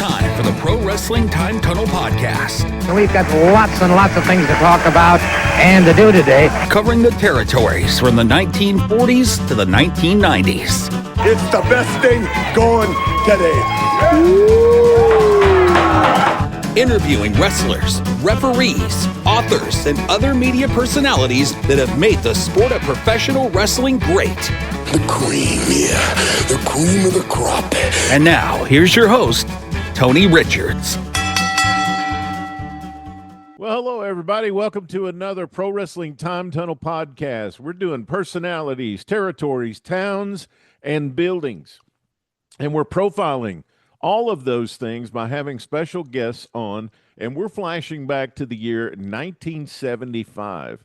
time for the Pro Wrestling Time Tunnel Podcast. We've got lots and lots of things to talk about and to do today. Covering the territories from the 1940s to the 1990s. It's the best thing going today. Interviewing wrestlers, referees, authors, and other media personalities that have made the sport of professional wrestling great. The cream, yeah. The cream of the crop. And now, here's your host, Tony Richards. Well, hello, everybody. Welcome to another Pro Wrestling Time Tunnel podcast. We're doing personalities, territories, towns, and buildings. And we're profiling all of those things by having special guests on. And we're flashing back to the year 1975.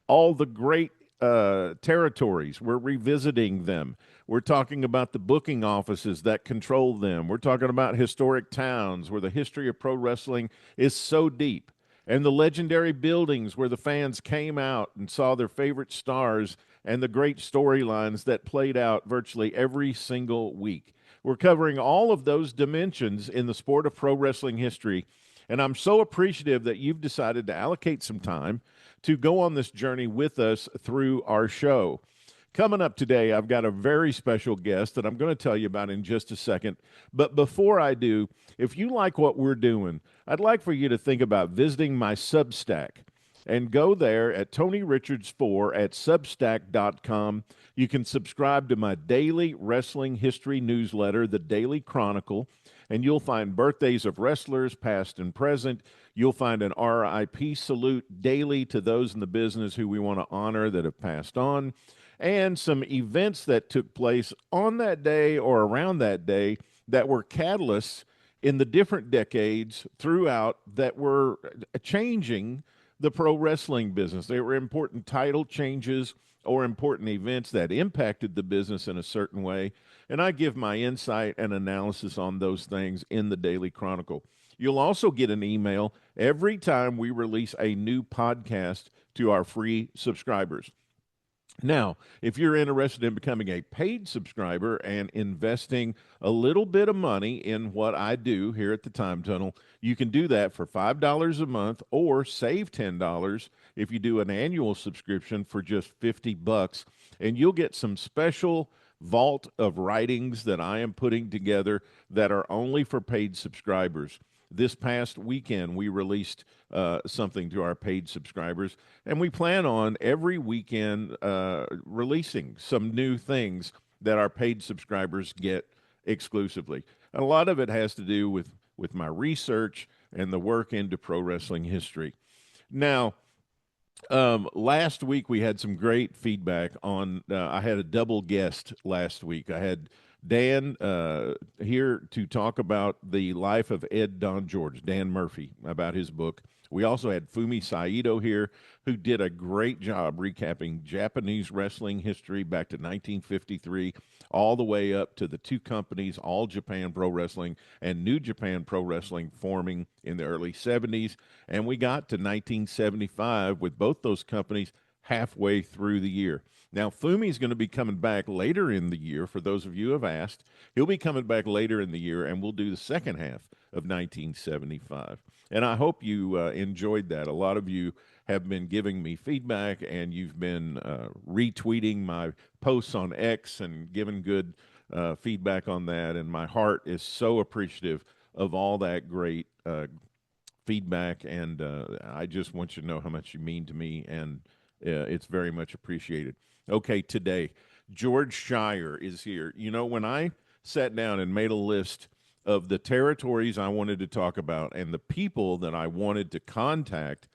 All the great territories, we're revisiting them. We're talking about the booking offices that control them. We're talking about historic towns where the history of pro wrestling is so deep, and the legendary buildings where the fans came out and saw their favorite stars, and the great storylines that played out virtually every single week. We're covering all of those dimensions in the sport of pro wrestling history, and I'm so appreciative that you've decided to allocate some time to go on this journey with us through our show. Coming up today, I've got a very special guest that I'm going to tell you about in just a second. But before I do, if you like what we're doing, I'd like for you to think about visiting my Substack and go there at TonyRichards4 at Substack.com. You can subscribe to my daily wrestling history newsletter, The Daily Chronicle, and you'll find birthdays of wrestlers, past and present. You'll find an RIP salute daily to those in the business who we want to honor that have passed on, and some events that took place on that day or around that day that were catalysts in the different decades throughout that were changing the pro wrestling business. They were important title changes or important events that impacted the business in a certain way. And I give my insight and analysis on those things in the Daily Chronicle. You'll also get an email every time we release a new podcast to our free subscribers. Now, if you're interested in becoming a paid subscriber and investing a little bit of money in what I do here at the Time Tunnel, you can do that for $5 a month or save $10 if you do an annual subscription for just $50. And you'll get some special vault of writings that I am putting together that are only for paid subscribers. This past weekend, we released something to our paid subscribers, and we plan on every weekend releasing some new things that our paid subscribers get exclusively. And a lot of it has to do with my research and the work into pro wrestling history. Now, last week we had some great feedback on, I had a double guest last week. I had Dan here to talk about the life of Ed Don George, Dan Murphy, about his book. We also had Fumi Saito here, who did a great job recapping Japanese wrestling history back to 1953, all the way up to the two companies, All Japan Pro Wrestling and New Japan Pro Wrestling, forming in the early 70s. And we got to 1975 with both those companies halfway through the year. Now, Fumi's going to be coming back later in the year. For those of you who have asked, he'll be coming back later in the year, and we'll do the second half of 1975. And I hope you enjoyed that. A lot of you have been giving me feedback, and you've been retweeting my posts on X and giving good feedback on that. And my heart is so appreciative of all that great feedback, and I just want you to know how much you mean to me, and it's very much appreciated. Okay, today, George Schire is here. You know, when I sat down and made a list of the territories I wanted to talk about and the people that I wanted to contact,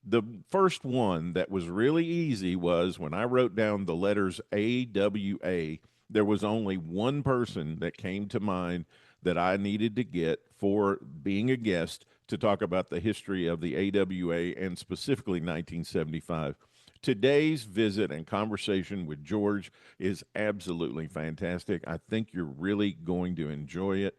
the first one that was really easy was when I wrote down the letters AWA, there was only one person that came to mind that I needed to get for being a guest to talk about the history of the AWA and specifically 1975. Today's visit and conversation with George is absolutely fantastic. I think you're really going to enjoy it.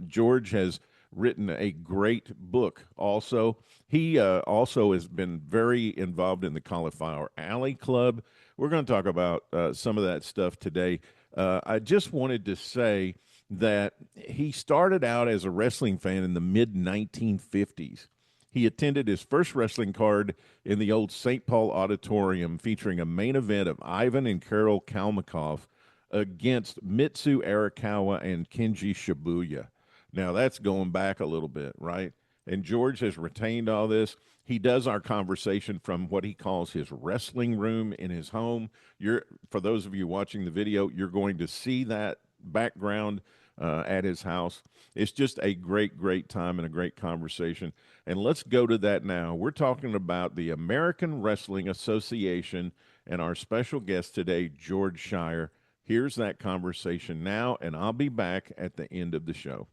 George has written a great book also. He also has been very involved in the Cauliflower Alley Club. We're going to talk about some of that stuff today. I just wanted to say that he started out as a wrestling fan in the mid 1950s. He attended his first wrestling card in the old St. Paul Auditorium, featuring a main event of Ivan and Karol Kalmykov against Mitsu Arakawa and Kenji Shibuya. Now, that's going back a little bit, right? And George has retained all this. He does our conversation from what he calls his wrestling room in his home. For those of you watching the video, you're going to see that background at his house. It's just a great, great time and a great conversation. And let's go to that now. We're talking about the American Wrestling Association and our special guest today, George Schire. Here's that conversation now, and I'll be back at the end of the show.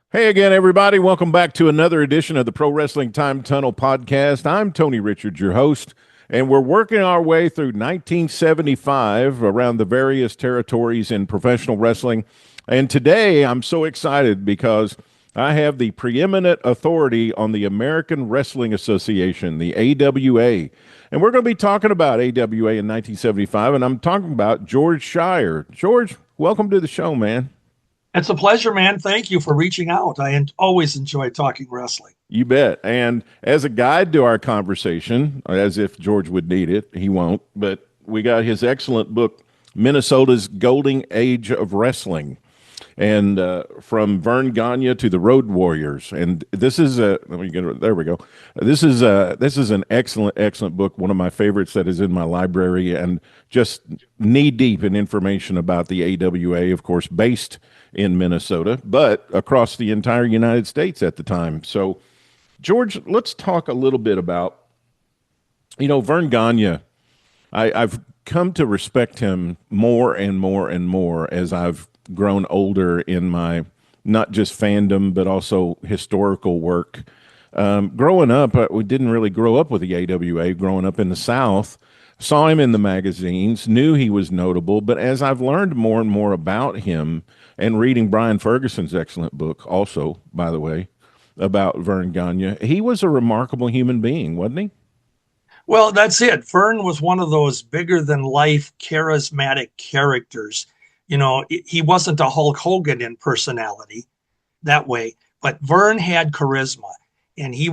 Hey again, everybody. Welcome back to another edition of the Pro Wrestling Time Tunnel podcast. I'm Tony Richards, your host, and we're working our way through 1975 around the various territories in professional wrestling. And today I'm so excited because I have the preeminent authority on the American Wrestling Association, the AWA. And we're going to be talking about AWA in 1975, and I'm talking about George Schire. George, welcome to the show, man. It's a pleasure, man. Thank you for reaching out. I always enjoy talking wrestling. You bet. And as a guide to our conversation, as if George would need it, he won't, but we got his excellent book, Minnesota's Golden Age of Wrestling, and from Verne Gagne to the Road Warriors. And this is there we go. This is an excellent book, one of my favorites that is in my library, and just knee deep in information about the AWA, of course, based in Minnesota, but across the entire United States at the time. So, George, let's talk a little bit about, Verne Gagne. I've come to respect him more and more and more as I've grown older in my not just fandom, but also historical work. Growing up, we didn't really grow up with the AWA. Growing up in the South, saw him in the magazines, knew he was notable, but as I've learned more and more about him, and reading Brian Ferguson's excellent book also, by the way, about Verne Gagne, he was a remarkable human being, wasn't he? Well, that's it. Verne was one of those bigger-than-life, charismatic characters. He wasn't a Hulk Hogan in personality that way, but Verne had charisma, and he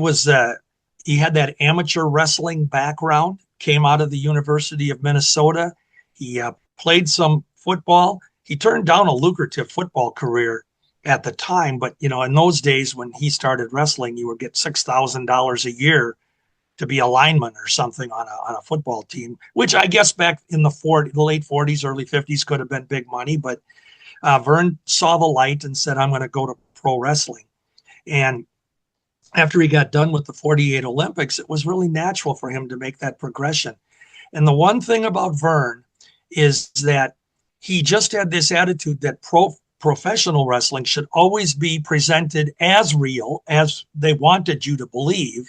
had that amateur wrestling background, came out of the University of Minnesota. He played some football. He turned down a lucrative football career at the time, but in those days when he started wrestling, you would get $6,000 a year to be a lineman or something on a football team, which I guess back in the late 40s, early 50s could have been big money. But Verne saw the light and said, I'm going to go to pro wrestling. And after he got done with the 48 Olympics, it was really natural for him to make that progression. And the one thing about Verne is that he just had this attitude that professional wrestling should always be presented as real as they wanted you to believe,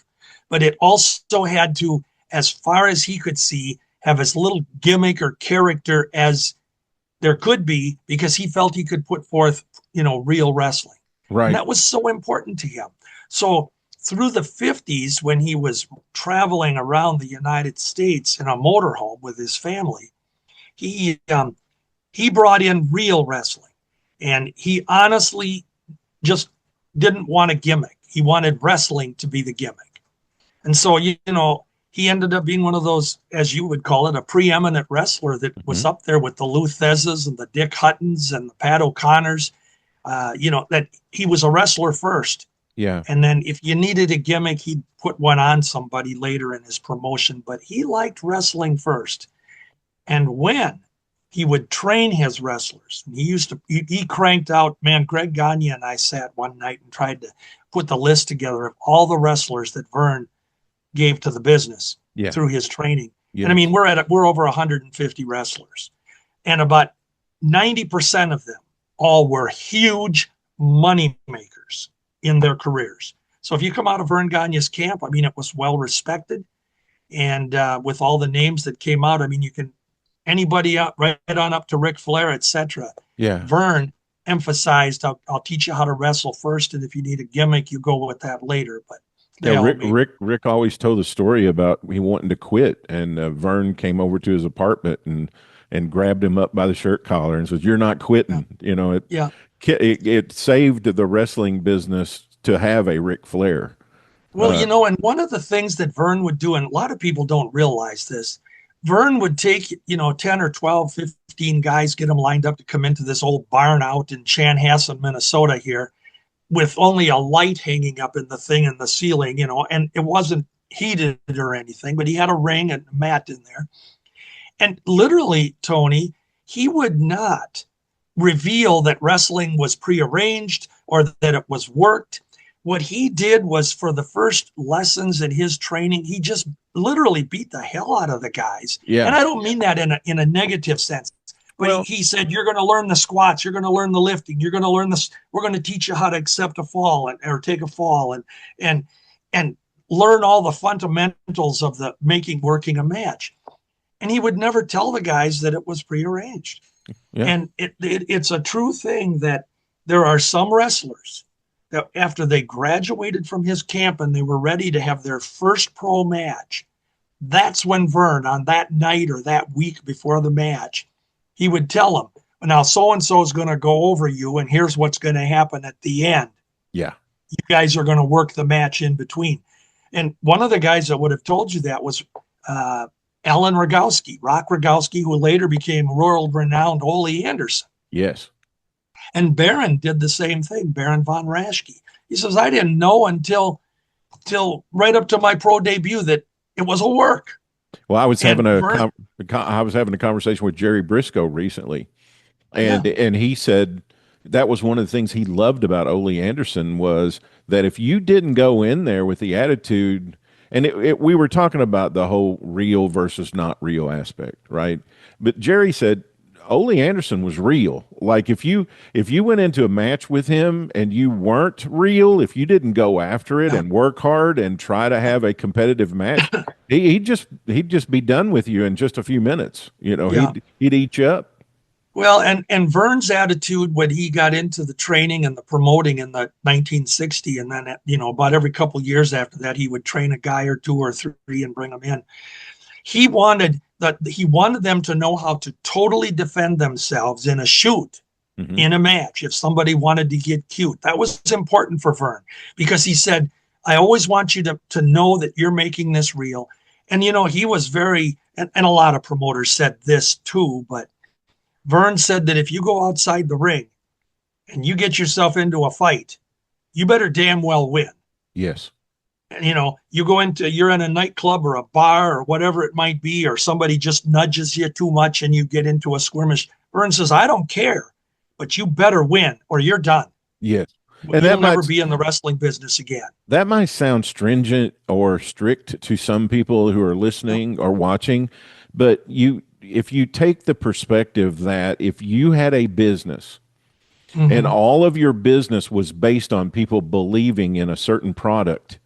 but it also had to, as far as he could see, have as little gimmick or character as there could be, because he felt he could put forth, real wrestling. Right. And that was so important to him. So through the 50s, when he was traveling around the United States in a motorhome with his family, he brought in real wrestling, and he honestly just didn't want a gimmick. He wanted wrestling to be the gimmick. And so, he ended up being one of those, as you would call it, a preeminent wrestler that was up there with the Lou Theszes and the Dick Huttons and the Pat O'Connors, that he was a wrestler first. Yeah. And then if you needed a gimmick, he'd put one on somebody later in his promotion, but he liked wrestling first. And when he would train his wrestlers, he cranked out, man, Greg Gagne and I sat one night and tried to put the list together of all the wrestlers that Verne gave to the business through his training. Yes. And I mean, we're over 150 wrestlers, and about 90% of them all were huge money makers in their careers. So if you come out of Verne Gagne's camp, I mean, it was well respected. And with all the names that came out, I mean, you can, anybody up right on up to Ric Flair, etc. Yeah. Verne emphasized, I'll teach you how to wrestle first, and if you need a gimmick, you go with that later. But Rick always told the story about he wanting to quit, and Verne came over to his apartment and and grabbed him up by the shirt collar and says, "You're not quitting." You know, Yeah. it saved the wrestling business to have a Ric Flair. Well, and one of the things that Verne would do, and a lot of people don't realize this, Verne would take, 10 or 12, 15 guys, get them lined up to come into this old barn out in Chanhassen, Minnesota here, with only a light hanging up in the thing in the ceiling, and it wasn't heated or anything, but he had a ring and a mat in there. And literally, Tony, he would not reveal that wrestling was prearranged or that it was worked. What he did was, for the first lessons in his training, he just literally beat the hell out of the guys. Yeah. And I don't mean that in a negative sense, but he said, you're going to learn the squats, you're going to learn the lifting, you're going to learn this. We're going to teach you how to accept a fall or take a fall and learn all the fundamentals of working a match. And he would never tell the guys that it was prearranged. Yeah. And it's a true thing that there are some wrestlers that after they graduated from his camp and they were ready to have their first pro match, that's when Verne, on that night or that week before the match, he would tell them, now so-and-so is going to go over you, and here's what's going to happen at the end. Yeah. You guys are going to work the match in between. And one of the guys that would have told you that was Alan Rogowski, Rock Rogowski, who later became world-renowned Ole Anderson. Yes. And Baron did the same thing, Baron von Raschke. He says, I didn't know until right up to my pro debut that it was a work. Well, I was having a conversation with Jerry Briscoe recently, and he said that was one of the things he loved about Ole Anderson was that if you didn't go in there with the attitude, and we were talking about the whole real versus not real aspect, right? But Jerry said Ole Anderson was real. Like if you went into a match with him and you weren't real, if you didn't go after it and work hard and try to have a competitive match, he'd just be done with you in just a few minutes. He'd eat you up. Well, and Verne's attitude when he got into the training and the promoting in the 1960, and then about every couple of years after that, he would train a guy or two or three and bring them in. He wanted them to know how to totally defend themselves in a shoot, in a match. If somebody wanted to get cute, that was important for Verne, because he said, I always want you to know that you're making this real. And, he was very, and a lot of promoters said this too, but Verne said that if you go outside the ring and you get yourself into a fight, you better damn well win. Yes. You're in a nightclub or a bar or whatever it might be, or somebody just nudges you too much and you get into a skirmish. Verne says, I don't care, but you better win or you're done. Yes. And you'll never be in the wrestling business again. That might sound stringent or strict to some people who are listening or watching, but if you take the perspective that if you had a business and all of your business was based on people believing in a certain product,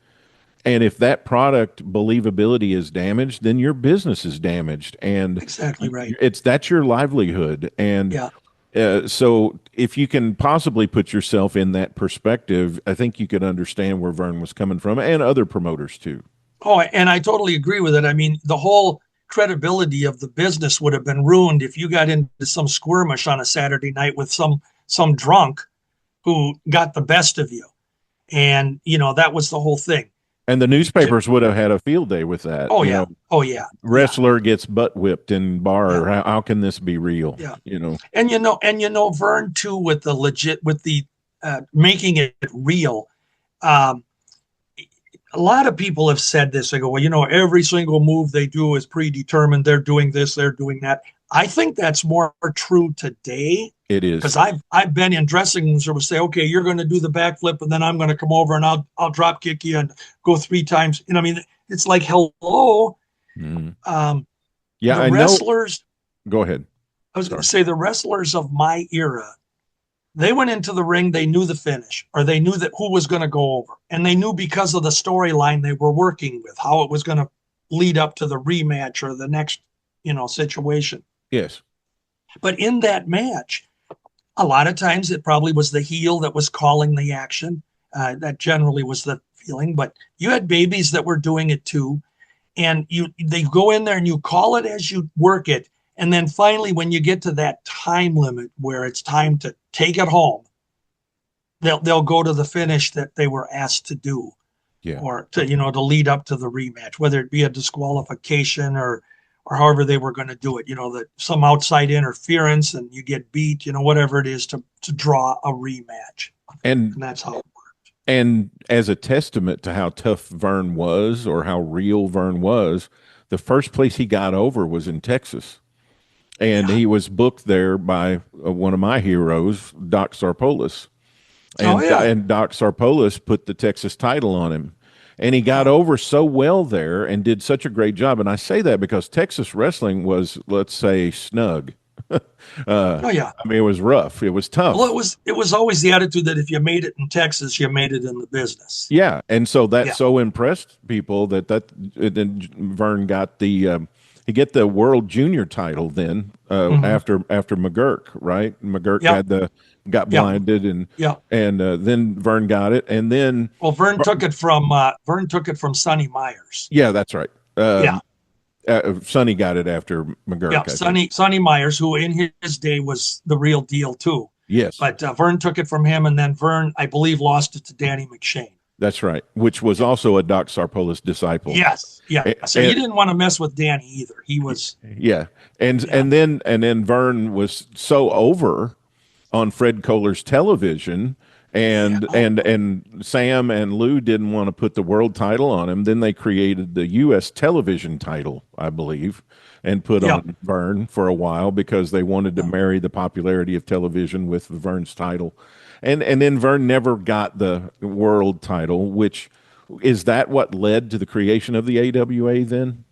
and if that product believability is damaged, then your business is damaged. And exactly right. That's your livelihood. And so if you can possibly put yourself in that perspective, I think you could understand where Verne was coming from, and other promoters too. Oh, and I totally agree with it. I mean, the whole credibility of the business would have been ruined if you got into some skirmish on a Saturday night with some drunk who got the best of you. And, that was the whole thing. And the newspapers would have had a field day with that. Oh, yeah. Wrestler gets butt whipped in bar. Yeah. How can this be real? Yeah. And Verne too, with the making it real. A lot of people have said this. They go, well, every single move they do is predetermined. They're doing this, they're doing that. I think that's more true today. It is. Because I've been in dressing rooms where we say, okay, you're going to do the backflip, and then I'm going to come over and I'll drop kick you and go 3 times. It's like, hello. The wrestlers. Go ahead. I was going to say the wrestlers of my era, they went into the ring, they knew the finish, or they knew that who was going to go over. And they knew because of the storyline they were working with, how it was going to lead up to the rematch or the next, situation. Yes. But in that match, a lot of times it probably was the heel that was calling the action. That generally was the feeling. But you had babies that were doing it too. And they go in there and you call it as you work it. And then finally, when you get to that time limit where it's time to take it home, they'll go to the finish that they were asked to do, or to to lead up to the rematch, whether it be a disqualification or however they were going to do it. That some outside interference and you get beat, whatever it is to draw a rematch, and that's how it worked. And as a testament to how tough Verne was, or how real Verne was, the first place he got over was in Texas. And he was booked there by one of my heroes, Doc Sarpolis. And, and Doc Sarpolis put the Texas title on him. And he got over so well there and did such a great job. And I say that because Texas wrestling was, let's say, snug. I mean, it was rough. It was tough. Well, it was always the attitude that if you made it in Texas, you made it in the business. Yeah. And so that so impressed people that then Verne got the he get the world junior title then after McGurk, right? McGurk got blinded and then Verne got it, and then Verne took it from Sonny Myers. Yeah, that's right. Sonny got it after McGurk. Yeah, Sonny Myers, who in his day was the real deal too. Yes, but Verne took it from him, and then Verne, I believe, lost it to Danny McShane. That's right, which was also a Doc Sarpolis disciple. Yes, yeah. So he didn't want to mess with Danny either. He was and then Verne was so over on Fred Kohler's television, and Sam and Lou didn't want to put the world title on him. Then they created the U.S. television title, I believe, and put on Verne for a while because they wanted to marry the popularity of television with Verne's title. And then Verne never got the world title, which is that what led to the creation of the AWA then?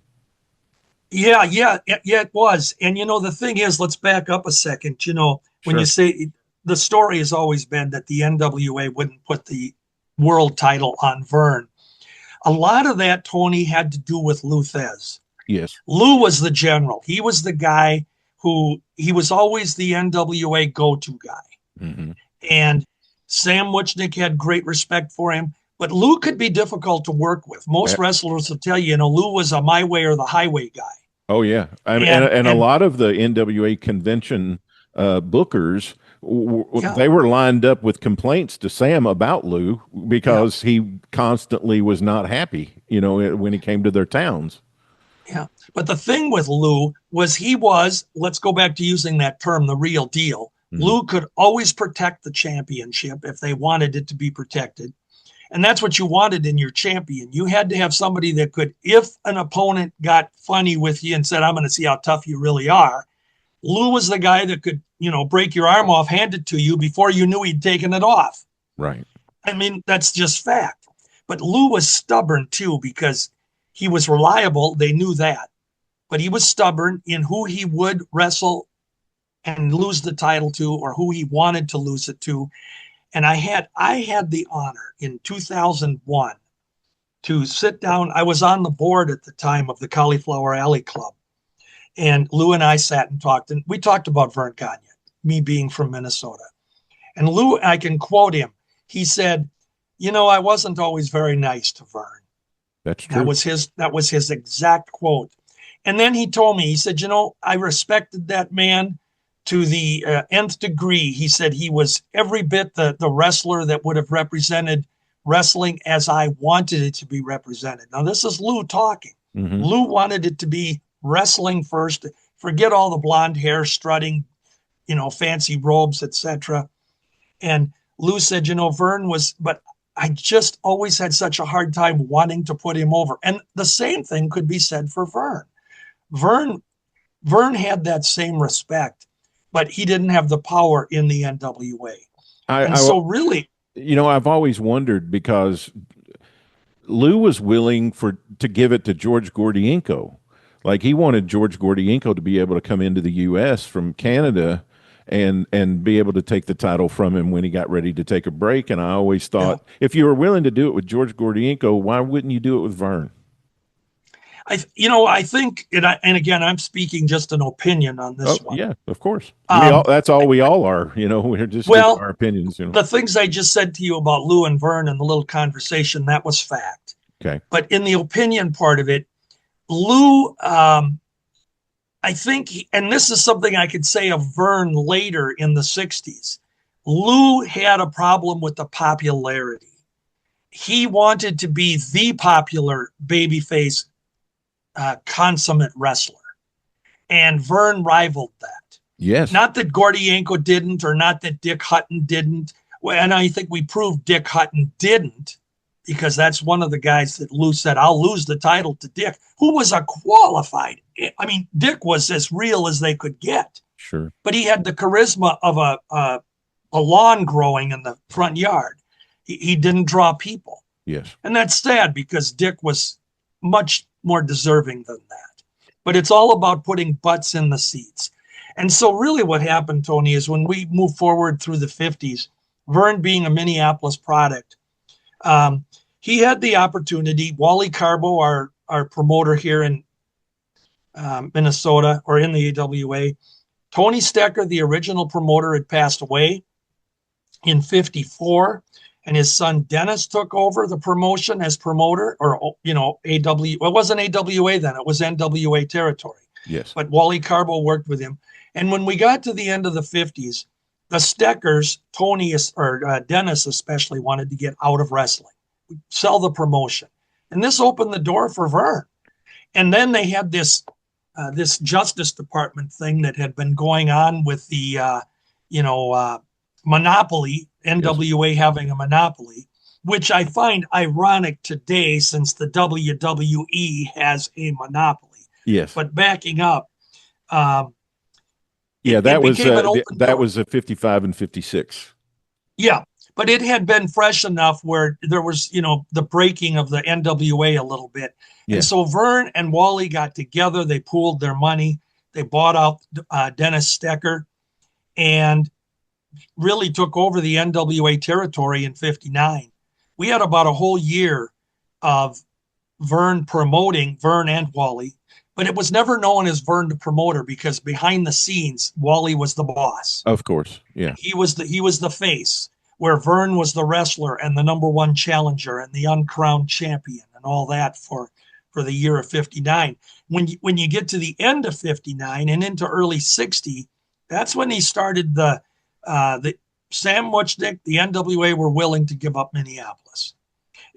Yeah, it was. And, the thing is, let's back up a second. When you say the story has always been that the NWA wouldn't put the world title on Verne. A lot of that, Tony, had to do with Lou Thez. Yes. Lou was the general. He was the guy he was always the NWA go-to guy. Mm-hmm. And Sam Muchnick had great respect for him, but Lou could be difficult to work with. Most wrestlers will tell you, Lou was a my way or the highway guy. Oh yeah, and a lot of the NWA convention bookers, they were lined up with complaints to Sam about Lou because he constantly was not happy, when he came to their towns. Yeah, but the thing with Lou was let's go back to using that term, the real deal. Mm-hmm. Lou could always protect the championship if they wanted it to be protected. And that's what you wanted in your champion. You had to have somebody that could, if an opponent got funny with you and said, I'm going to see how tough you really are, Lou was the guy that could, break your arm off, hand it to you before you knew he'd taken it off. Right. I mean, that's just fact. But Lou was stubborn too, because he was reliable. They knew that. But he was stubborn in who he would wrestle and lose the title to, or who he wanted to lose it to. And I had the honor in 2001 to sit down. I was on the board at the time of the Cauliflower Alley Club. And Lou and I sat and talked. And we talked about Verne Gagne, me being from Minnesota. And Lou, I can quote him. He said, I wasn't always very nice to Verne. That's true. That was his exact quote. And then he told me, he said, I respected that man to the nth degree. He said he was every bit the wrestler that would have represented wrestling as I wanted it to be represented. Now, this is Lou talking. Mm-hmm. Lou wanted it to be wrestling first. Forget all the blonde hair, strutting, fancy robes, etc. And Lou said, Verne was, but I just always had such a hard time wanting to put him over. And the same thing could be said for Verne. Verne had that same respect, but he didn't have the power in the NWA. I've always wondered, because Lou was willing to give it to George Gordienko. Like, he wanted George Gordienko to be able to come into the U.S. from Canada and be able to take the title from him when he got ready to take a break. And I always thought, if you were willing to do it with George Gordienko, why wouldn't you do it with Verne? I think, and again, I'm speaking just an opinion on this one. Yeah, of course. That's all we all are. We're just our opinions. The things I just said to you about Lou and Verne and the little conversation, that was fact. Okay. But in the opinion part of it, Lou, I think, and this is something I could say of Verne later in the 60s, Lou had a problem with the popularity. He wanted to be the popular babyface consummate wrestler, and Verne rivaled that. Yes. Not that Gordienko didn't, or not that Dick Hutton didn't. And I think we proved Dick Hutton didn't, because that's one of the guys that Lou said, I'll lose the title to Dick, who was a qualified. I mean, Dick was as real as they could get. Sure. But he had the charisma of a lawn growing in the front yard. He didn't draw people. Yes. And that's sad, because Dick was much more deserving than that. But it's all about putting butts in the seats. And so really what happened, Tony, is when we move forward through the 50s, Verne being a Minneapolis product, he had the opportunity. Wally Carbo, our promoter here in Minnesota, or in the AWA, Tony Stecker, the original promoter, had passed away in 54, and his son Dennis took over the promotion as promoter, or, AWA. Well, it wasn't AWA then, it was NWA territory. Yes. But Wally Carbo worked with him. And when we got to the end of the 50s, the Steckers, Tony or Dennis especially, wanted to get out of wrestling, sell the promotion. And this opened the door for Verne. And then they had this Justice Department thing that had been going on with the, monopoly, NWA having a monopoly, which I find ironic today, since the WWE has a monopoly. Yes. But backing up, that was a 55 and 56. Yeah, but it had been fresh enough where there was, the breaking of the NWA a little bit. Yeah. And so Verne and Wally got together. They pooled their money. They bought out Dennis Stecker and really took over the NWA territory in 59. We had about a whole year of Verne promoting, Verne and Wally, but it was never known as Verne the promoter, because behind the scenes, Wally was the boss. Of course, yeah. He was the face, where Verne was the wrestler and the number one challenger and the uncrowned champion and all that for the year of 59. When you get to the end of 59 and into early 60, that's when he started the Sam Muchnick, the NWA were willing to give up Minneapolis,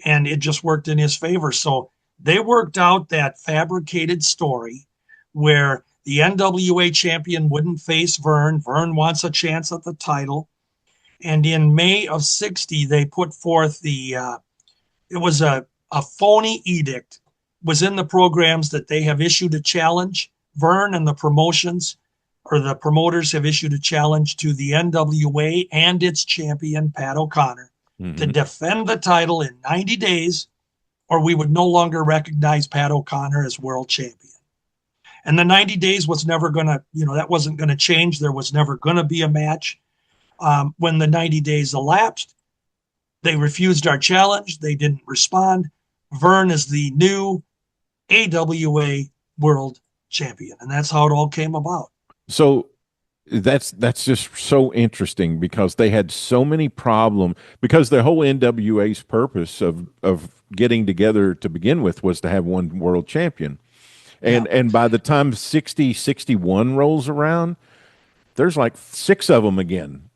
and it just worked in his favor. So they worked out that fabricated story where the NWA champion wouldn't face Verne. Verne wants a chance at the title. And in May of 60, they put forth it was a phony edict, was in the programs, that they have issued a challenge. Verne and the promotions, or the promoters, have issued a challenge to the NWA and its champion, Pat O'Connor, to defend the title in 90 days, or we would no longer recognize Pat O'Connor as world champion. And the 90 days was never going to, that wasn't going to change. There was never going to be a match. When the 90 days elapsed, they refused our challenge. They didn't respond. Verne is the new AWA world champion. And that's how it all came about. So that's just so interesting, because they had so many problems, because the whole NWA's purpose of getting together to begin with was to have one world champion. And by the time 61 rolls around, there's like 6 of them again,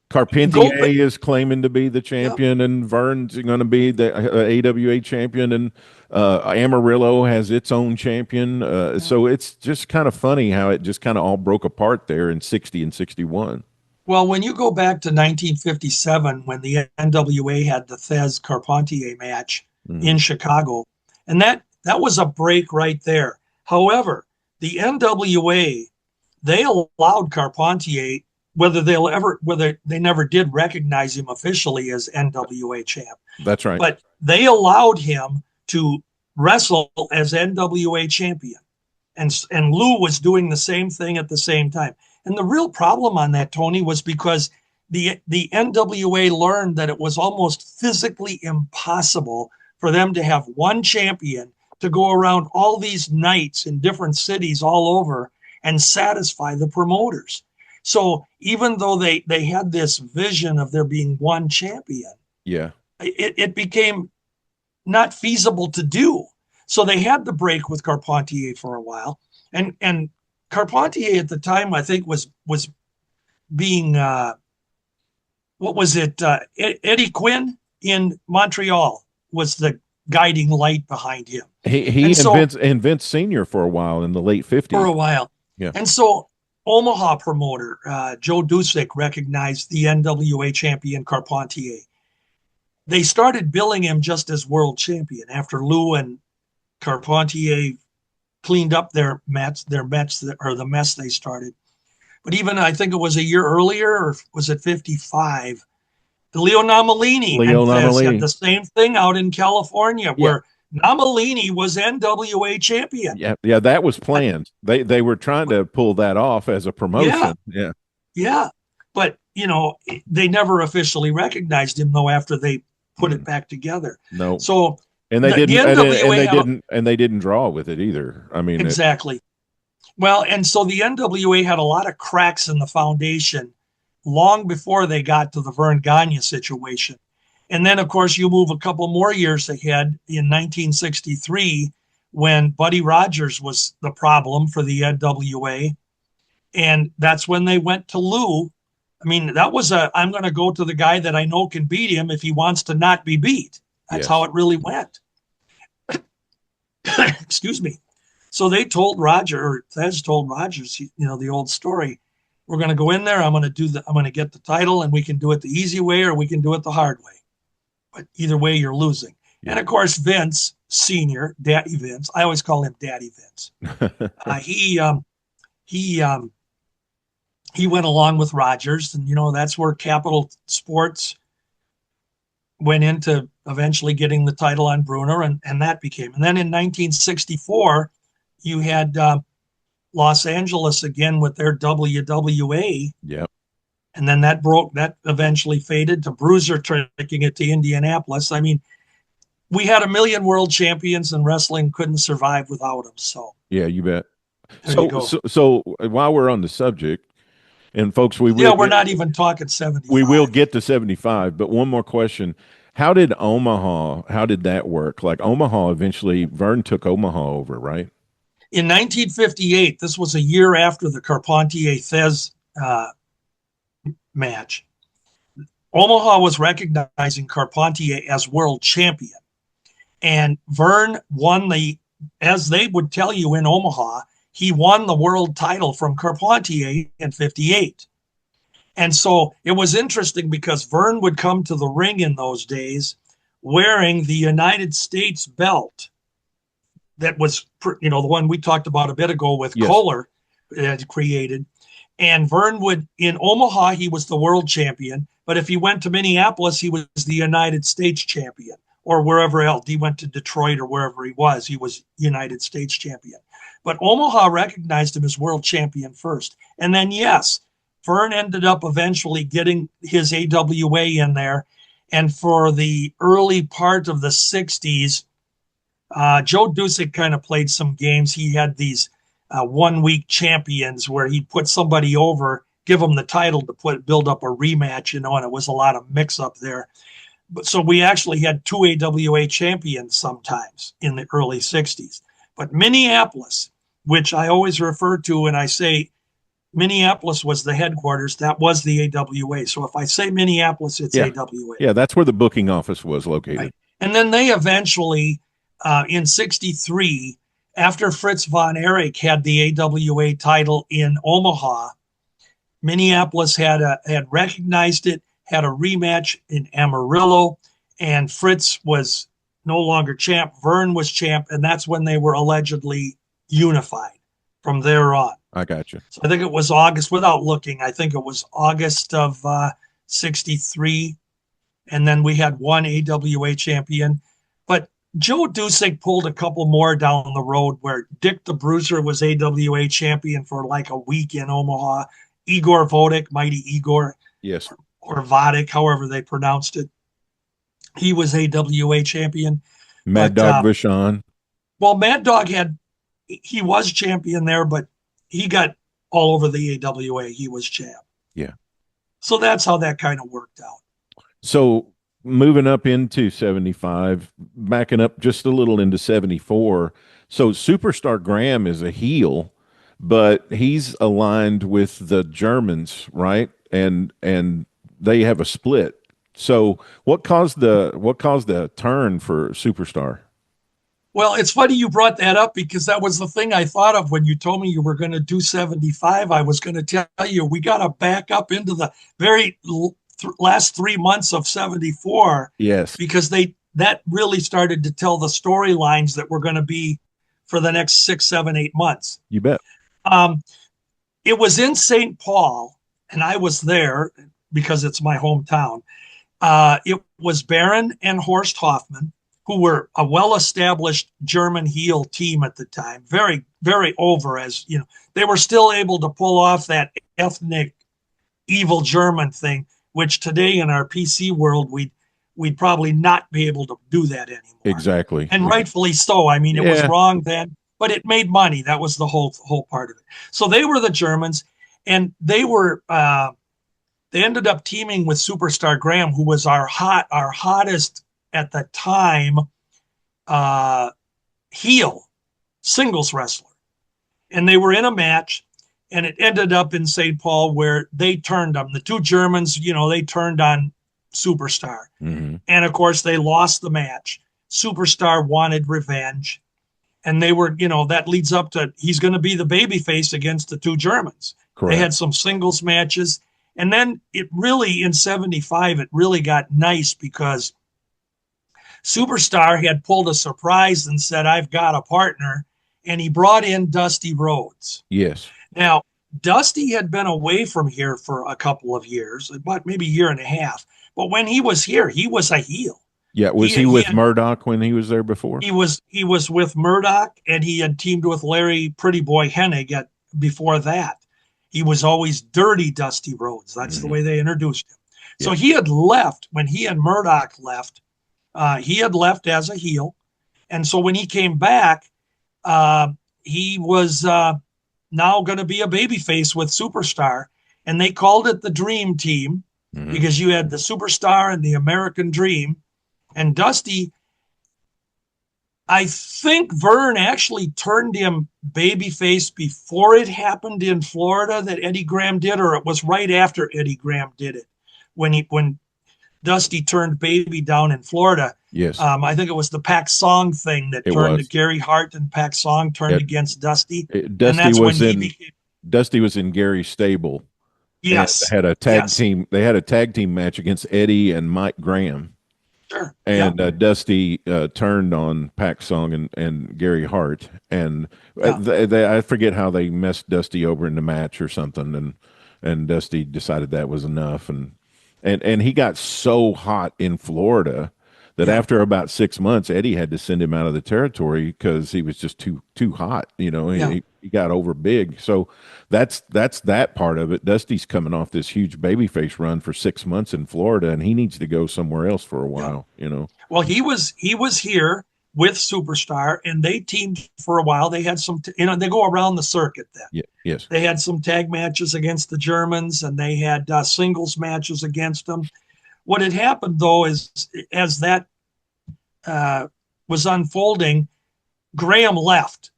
Carpentier is claiming to be the champion, and Verne's going to be the AWA champion, and Amarillo has its own champion. So it's just kind of funny how it just kind of all broke apart there in 60 and 61. Well, when you go back to 1957, when the NWA had the Thez Carpentier match in Chicago, and that was a break right there. However, the NWA, they allowed Carpentier, whether they never did recognize him officially as NWA champ. That's right. But they allowed him to wrestle as NWA champion. And Lou was doing the same thing at the same time. And the real problem on that, Tony, was because the NWA learned that it was almost physically impossible for them to have one champion to go around all these nights in different cities all over and satisfy the promoters. So even though they had this vision of there being one champion, it became not feasible to do. So they had the break with Carpentier for a while. And Carpentier at the time, I think, was being what was it? Eddie Quinn in Montreal was the guiding light behind him. He and Vince Senior for a while in the late 50s. For a while. Yeah. And so Omaha promoter Joe Dusick recognized the NWA champion Carpentier. They started billing him just as world champion after Lou and Carpentier cleaned up their mess, or the mess they started. But even, I think it was a year earlier, or was it 55? Leo Namalini had the same thing out in California, where Namalini was NWA champion. Yeah, that was planned. They were trying to pull that off as a promotion. Yeah. But they never officially recognized him though after they put it back together. No. So they didn't draw with it either. I mean, exactly. Well, and so the NWA had a lot of cracks in the foundation long before they got to the Verne Gagne situation. And then, of course, you move a couple more years ahead in 1963 when Buddy Rogers was the problem for the NWA. And that's when they went to Lou. I mean, that was I'm going to go to the guy that I know can beat him if he wants to not be beat. That's how it really went. Excuse me. So they told Thez told Rogers, the old story. We're going to go in there. I'm going to get the title, and we can do it the easy way or we can do it the hard way. But either way, you're losing. Yeah. And of course, Vince Senior, Daddy Vince. I always call him Daddy Vince. He went along with Rogers, and that's where Capital Sports went into eventually getting the title on Bruner, and that became. And then in 1964, you had Los Angeles again with their WWA. Yep. And then that eventually faded to Bruiser taking it to Indianapolis. I mean, we had a million world champions, and wrestling couldn't survive without them. So yeah, you bet. So while we're on the subject, and folks, we're not even talking 75. We will get to 75, but one more question. How did that work? Like Omaha, eventually Verne took Omaha over, right? In 1958, this was a year after the Carpentier-Thez match. Omaha was recognizing Carpentier as world champion. And Verne won as they would tell you in Omaha, he won the world title from Carpentier in 58. And so it was interesting because Verne would come to the ring in those days wearing the United States belt that was, the one we talked about a bit ago with Kohler had created. And Verne in Omaha, he was the world champion. But if he went to Minneapolis, he was the United States champion, or wherever else. He went to Detroit or wherever he was United States champion. But Omaha recognized him as world champion first. And then, Verne ended up eventually getting his AWA in there. And for the early part of the 60s, Joe Dusick kind of played some games. He had these 1 week champions where he'd put somebody over, give them the title to build up a rematch, and it was a lot of mix up there. But so we actually had 2 AWA champions sometimes in the early 60s. But Minneapolis, which I always refer to, and I say Minneapolis was the headquarters, that was the AWA. So if I say Minneapolis, it's AWA. Yeah, that's where the booking office was located. Right. And then they eventually, in 63, after Fritz von Erich had the AWA title in Omaha, Minneapolis had recognized it, had a rematch in Amarillo, and Fritz was no longer champ. Verne was champ, and that's when they were allegedly unified from there on. I got you. So I think it was August, without looking, I think it was August of 63, and then we had 1 AWA champion. But Joe Dusick pulled a couple more down the road where Dick the Bruiser was AWA champion for like a week in Omaha. Igor Vodek, Mighty Igor. Yes. Or Vodek, however they pronounced it. He was AWA champion. Mad Dog Vachon. Well, Mad Dog he was champion there, but he got all over the AWA. He was champ. Yeah. So that's how that kind of worked out. So moving up into 75, backing up just a little into 74. So Superstar Graham is a heel but he's aligned with the Germans, right? And they have a split. So what caused the turn for Superstar? Well, it's funny you brought that up because that was the thing I thought of when you told me you were going to do 75. I was going to tell you we got to back up into the very last 3 months of 74 Yes, because that really started to tell the storylines that were going to be for the next 6, 7, 8 months. you bet. Um, it was in St. Paul, and I was there because it's my hometown. It was Baron and Horst Hoffman, who were a well-established German heel team at the time, very, very over. As you know, they were still able to pull off that ethnic evil German thing, which today in our PC world we'd probably not be able to do that anymore. Exactly. And rightfully so. I mean, it was wrong then, but it made money. That was the whole part of it. So they were the Germans, and they ended up teaming with Superstar Graham, who was our hottest at the time heel singles wrestler. And they were in a match, and it ended up in St. Paul where they turned them. The two Germans, they turned on Superstar. Mm-hmm. And of course, they lost the match. Superstar wanted revenge. And they were, that leads up to he's going to be the babyface against the two Germans. Correct. They had some singles matches. And then it really, in 75, it really got nice because Superstar had pulled a surprise and said, I've got a partner. And he brought in Dusty Rhodes. Yes. Now, Dusty had been away from here for a couple of years, about maybe a year and a half. But when he was here, he was a heel. Yeah. Was he with Murdoch when he was there before? He was with Murdoch, and he had teamed with Larry Pretty Boy Hennig before that. He was always Dirty Dusty Rhodes. That's the way they introduced him. So he had left when he and Murdoch left. He had left as a heel. And so when he came back, he was now going to be a babyface with Superstar. And they called it the Dream Team because you had the Superstar and the American Dream. And Dusty, I think Verne actually turned him babyface before it happened in Florida that Eddie Graham did, or it was right after Eddie Graham did it when Dusty turned baby down in Florida. Yes. I think it was the Pac Song thing that turned to Gary Hart, and Pac Song turned against Dusty. Dusty was in Gary's stable. Yes. Had a tag team. They had a tag team match against Eddie and Mike Graham. Sure. And Dusty turned on Pac Song and Gary Hart, and I forget how they messed Dusty over in the match or something, and Dusty decided that was enough, and he got so hot in Florida that after about 6 months, Eddie had to send him out of the territory because he was just too hot. He got over big. So that's that part of it. Dusty's coming off this huge babyface run for 6 months in Florida, and he needs to go somewhere else for a while. Well, he was here with Superstar, and they teamed for a while. They had some, they go around the circuit then. Yeah, yes. They had some tag matches against the Germans, and they had singles matches against them. What had happened, though, is as that was unfolding, Graham left.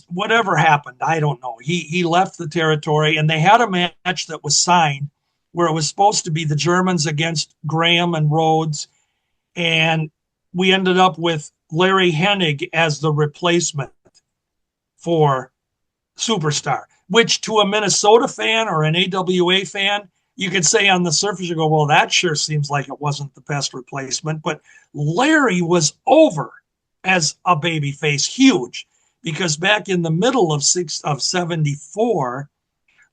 Whatever happened, I don't know. He left the territory, and they had a match that was signed where it was supposed to be the Germans against Graham and Rhodes, and we ended up with Larry Hennig as the replacement for Superstar, which to a Minnesota fan or an AWA fan, you could say on the surface, you go, well, that sure seems like it wasn't the best replacement. But Larry was over as a babyface, huge, because back in the middle of 74,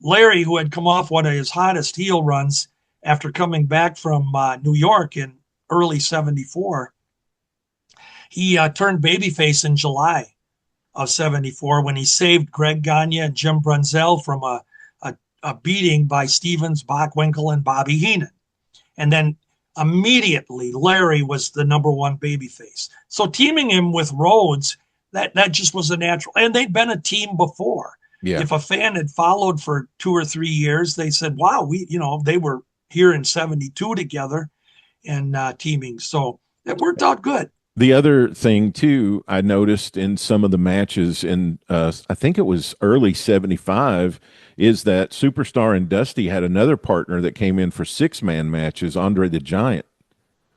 Larry, who had come off one of his hottest heel runs after coming back from New York in early 74, he turned babyface in July of 74 when he saved Greg Gagne and Jim Brunzell from a beating by Stevens, Bockwinkel, and Bobby Heenan. And then immediately Larry was the number one babyface. So teaming him with Rhodes, that just was a natural. And they'd been a team before. Yeah. If a fan had followed for 2 or 3 years, they said, wow, they were here in 72 together and teaming. So it worked out good. The other thing too, I noticed in some of the matches in I think it was early '75, is that Superstar and Dusty had another partner that came in for 6-man matches, Andre the Giant.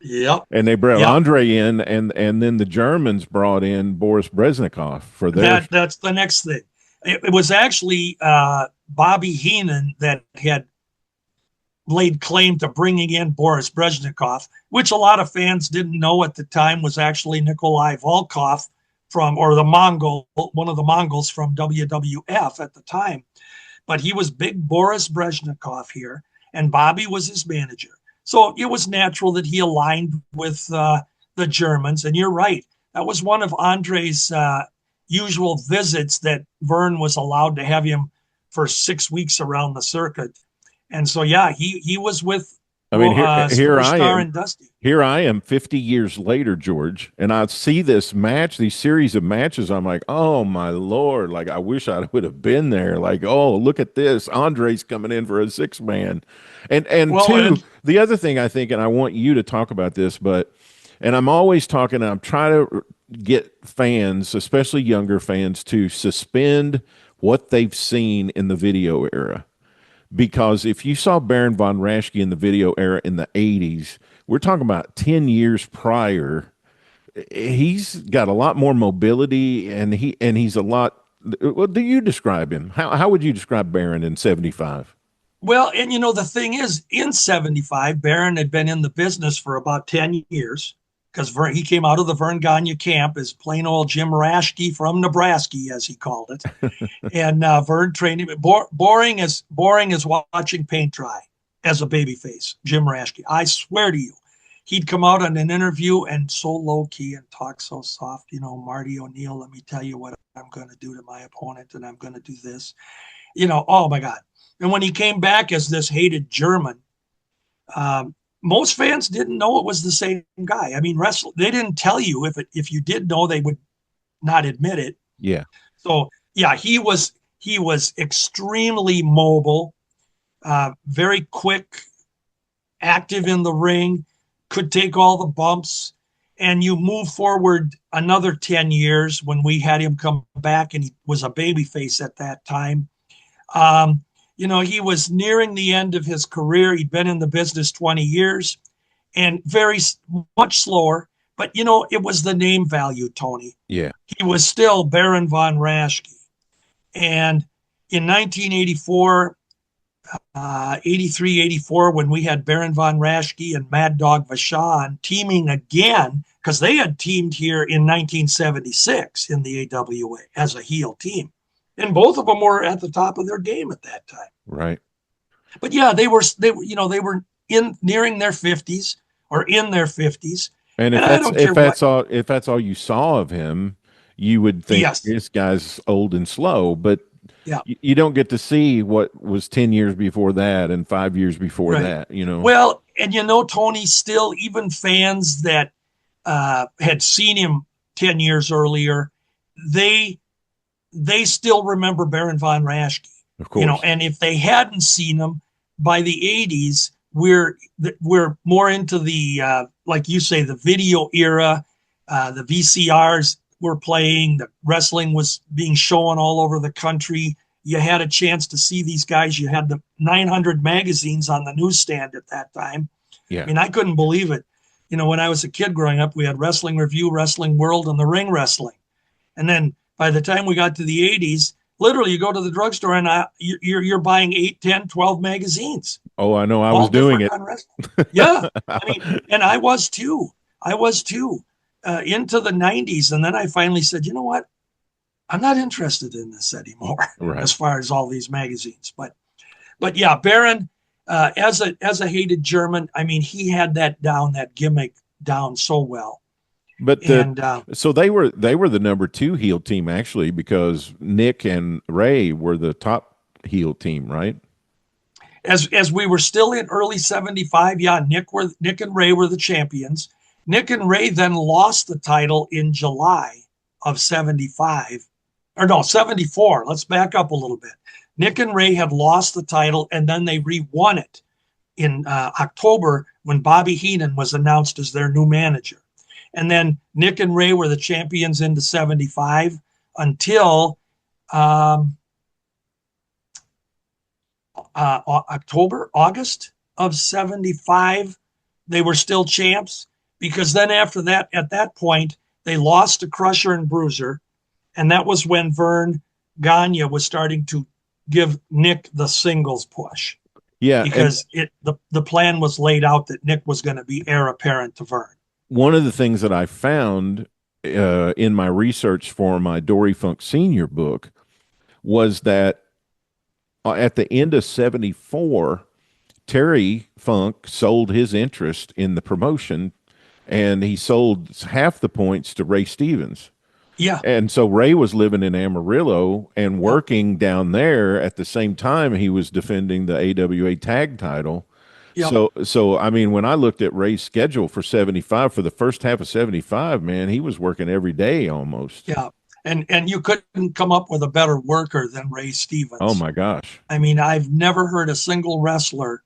Yep. And they brought Yep. Andre in, and then the Germans brought in Boris Brezhnev for their. That's the next thing. It was actually Bobby Heenan that had laid claim to bringing in Boris Brezhnev, which a lot of fans didn't know at the time was actually Nikolai Volkov from, or the Mongol, one of the Mongols from WWF at the time. But he was big Boris Brezhnev here, and Bobby was his manager. So it was natural that he aligned with the Germans. And you're right. That was one of Andre's usual visits, that Verne was allowed to have him for 6 weeks around the circuit. And so, yeah, he was with Here I Superstar am. and Dusty. Here I am 50 years later, George, and I see this match, these series of matches. I'm like, oh my Lord, like I wish I would have been there. Like, oh, look at this. Andre's coming in for a 6-man. And Well, two, the other thing I think, and I want you to talk about this, and I'm always talking, I'm trying to get fans, especially younger fans, to suspend what they've seen in the video era. Because if you saw Baron von Raschke in the video era in the 80s, we're talking about 10 years prior. He's got a lot more mobility, and he's a lot. Well, do you describe him? How would you describe Baron in '75? Well, and the thing is, in '75, Baron had been in the business for about 10 years, because he came out of the Verne Gagne camp as plain old Jim Raschke from Nebraska, as he called it. And Verne trained him. Boring as watching paint dry as a babyface, Jim Raschke. I swear to you, he'd come out on an interview and so low key and talk so soft. Marty O'Neill, let me tell you what I'm going to do to my opponent, and I'm going to do this. Oh my God. And when he came back as this hated German, most fans didn't know it was the same guy. I mean, they didn't tell you. If you did know, they would not admit it. Yeah. So yeah, he was extremely mobile, very quick, active in the ring, could take all the bumps. And you move forward another 10 years when we had him come back, and he was a babyface at that time. He was nearing the end of his career. He'd been in the business 20 years and very much slower. But, it was the name value, Tony. Yeah. He was still Baron von Raschke. And in 1984, 83, 84, when we had Baron von Raschke and Mad Dog Vachon teaming again, because they had teamed here in 1976 in the AWA as a heel team. And both of them were at the top of their game at that time. Right. But yeah, they were nearing their 50s or in their 50s. And if that's all you saw of him, you would think, yes, this guy's old and slow. But yeah, you don't get to see what was 10 years before that and 5 years before that. Well, and Tony, still, even fans that had seen him 10 years earlier, they still remember Baron von Raschke. Of course. And if they hadn't seen him by the 80s, we're more into the like you say, the video era. The VCRs were playing, the wrestling was being shown all over the country. You had a chance to see these guys. You had the 900 magazines on the newsstand at that time. Yeah. I mean, I couldn't believe it. When I was a kid growing up, we had Wrestling Review, Wrestling World, and the Ring Wrestling. And then by the time we got to the 80s, literally you go to the drugstore and you're buying 8, 10, 12 magazines. Oh, I know. I was doing it. Yeah. I mean, and I was too. Into the 90s. And then I finally said, you know what? I'm not interested in this anymore, right, as far as all these magazines. But yeah, Baron, as a hated German, I mean, he had that gimmick down so well. But so they were the number 2 heel team, actually, because Nick and Ray were the top heel team, right? As we were still in early '75, yeah, Nick and Ray were the champions. Nick and Ray then lost the title in July of '75, or no, '74. Let's back up a little bit. Nick and Ray had lost the title, and then they re-won it in October when Bobby Heenan was announced as their new manager. And then Nick and Ray were the champions into 75 until August of 75. They were still champs, because then after that, at that point, they lost to Crusher and Bruiser. And that was when Verne Gagne was starting to give Nick the singles push. Yeah. Because the plan was laid out that Nick was going to be heir apparent to Verne. One of the things that I found in my research for my Dory Funk Sr. book was that at the end of 74, Terry Funk sold his interest in the promotion, and he sold half the points to Ray Stevens. Yeah. And so Ray was living in Amarillo and working down there at the same time he was defending the AWA tag title. Yep. So I mean, when I looked at Ray's schedule for 75, for the first half of 75, man, he was working every day almost. Yeah. And you couldn't come up with a better worker than Ray Stevens. Oh my gosh. I mean, I've never heard a single wrestler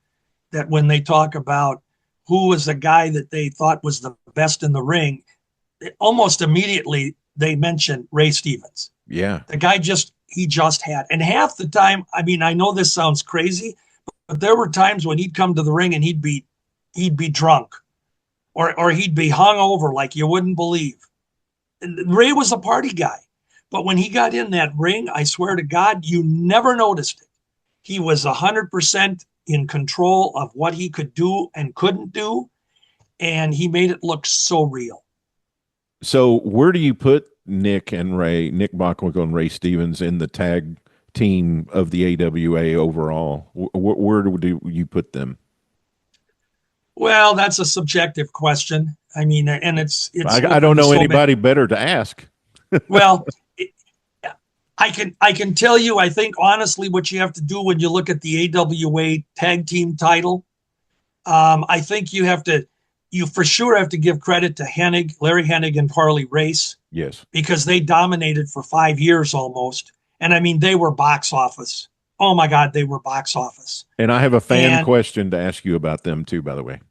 that when they talk about who was the guy that they thought was the best in the ring, almost immediately they mention Ray Stevens. Yeah. The guy he just had. And half the time, I mean, I know this sounds crazy, but there were times when he'd come to the ring and he'd be drunk or he'd be hung over like you wouldn't believe. And Ray was a party guy. But when he got in that ring, I swear to God, you never noticed it. He was 100% in control of what he could do and couldn't do. And he made it look so real. So where do you put Nick Bockwinkel and Ray Stevens in the tag team of the AWA overall? Where do you put them? Well, that's a subjective question. I mean, and it's I don't know anybody better to ask. Well, I can tell you, I think honestly, what you have to do when you look at the AWA tag team title, I think you for sure have to give credit to Larry Hennig and Harley Race. Yes. Because they dominated for 5 years almost. And I mean, they were box office. Oh my God, they were box office. And I have a fan question to ask you about them too, by the way.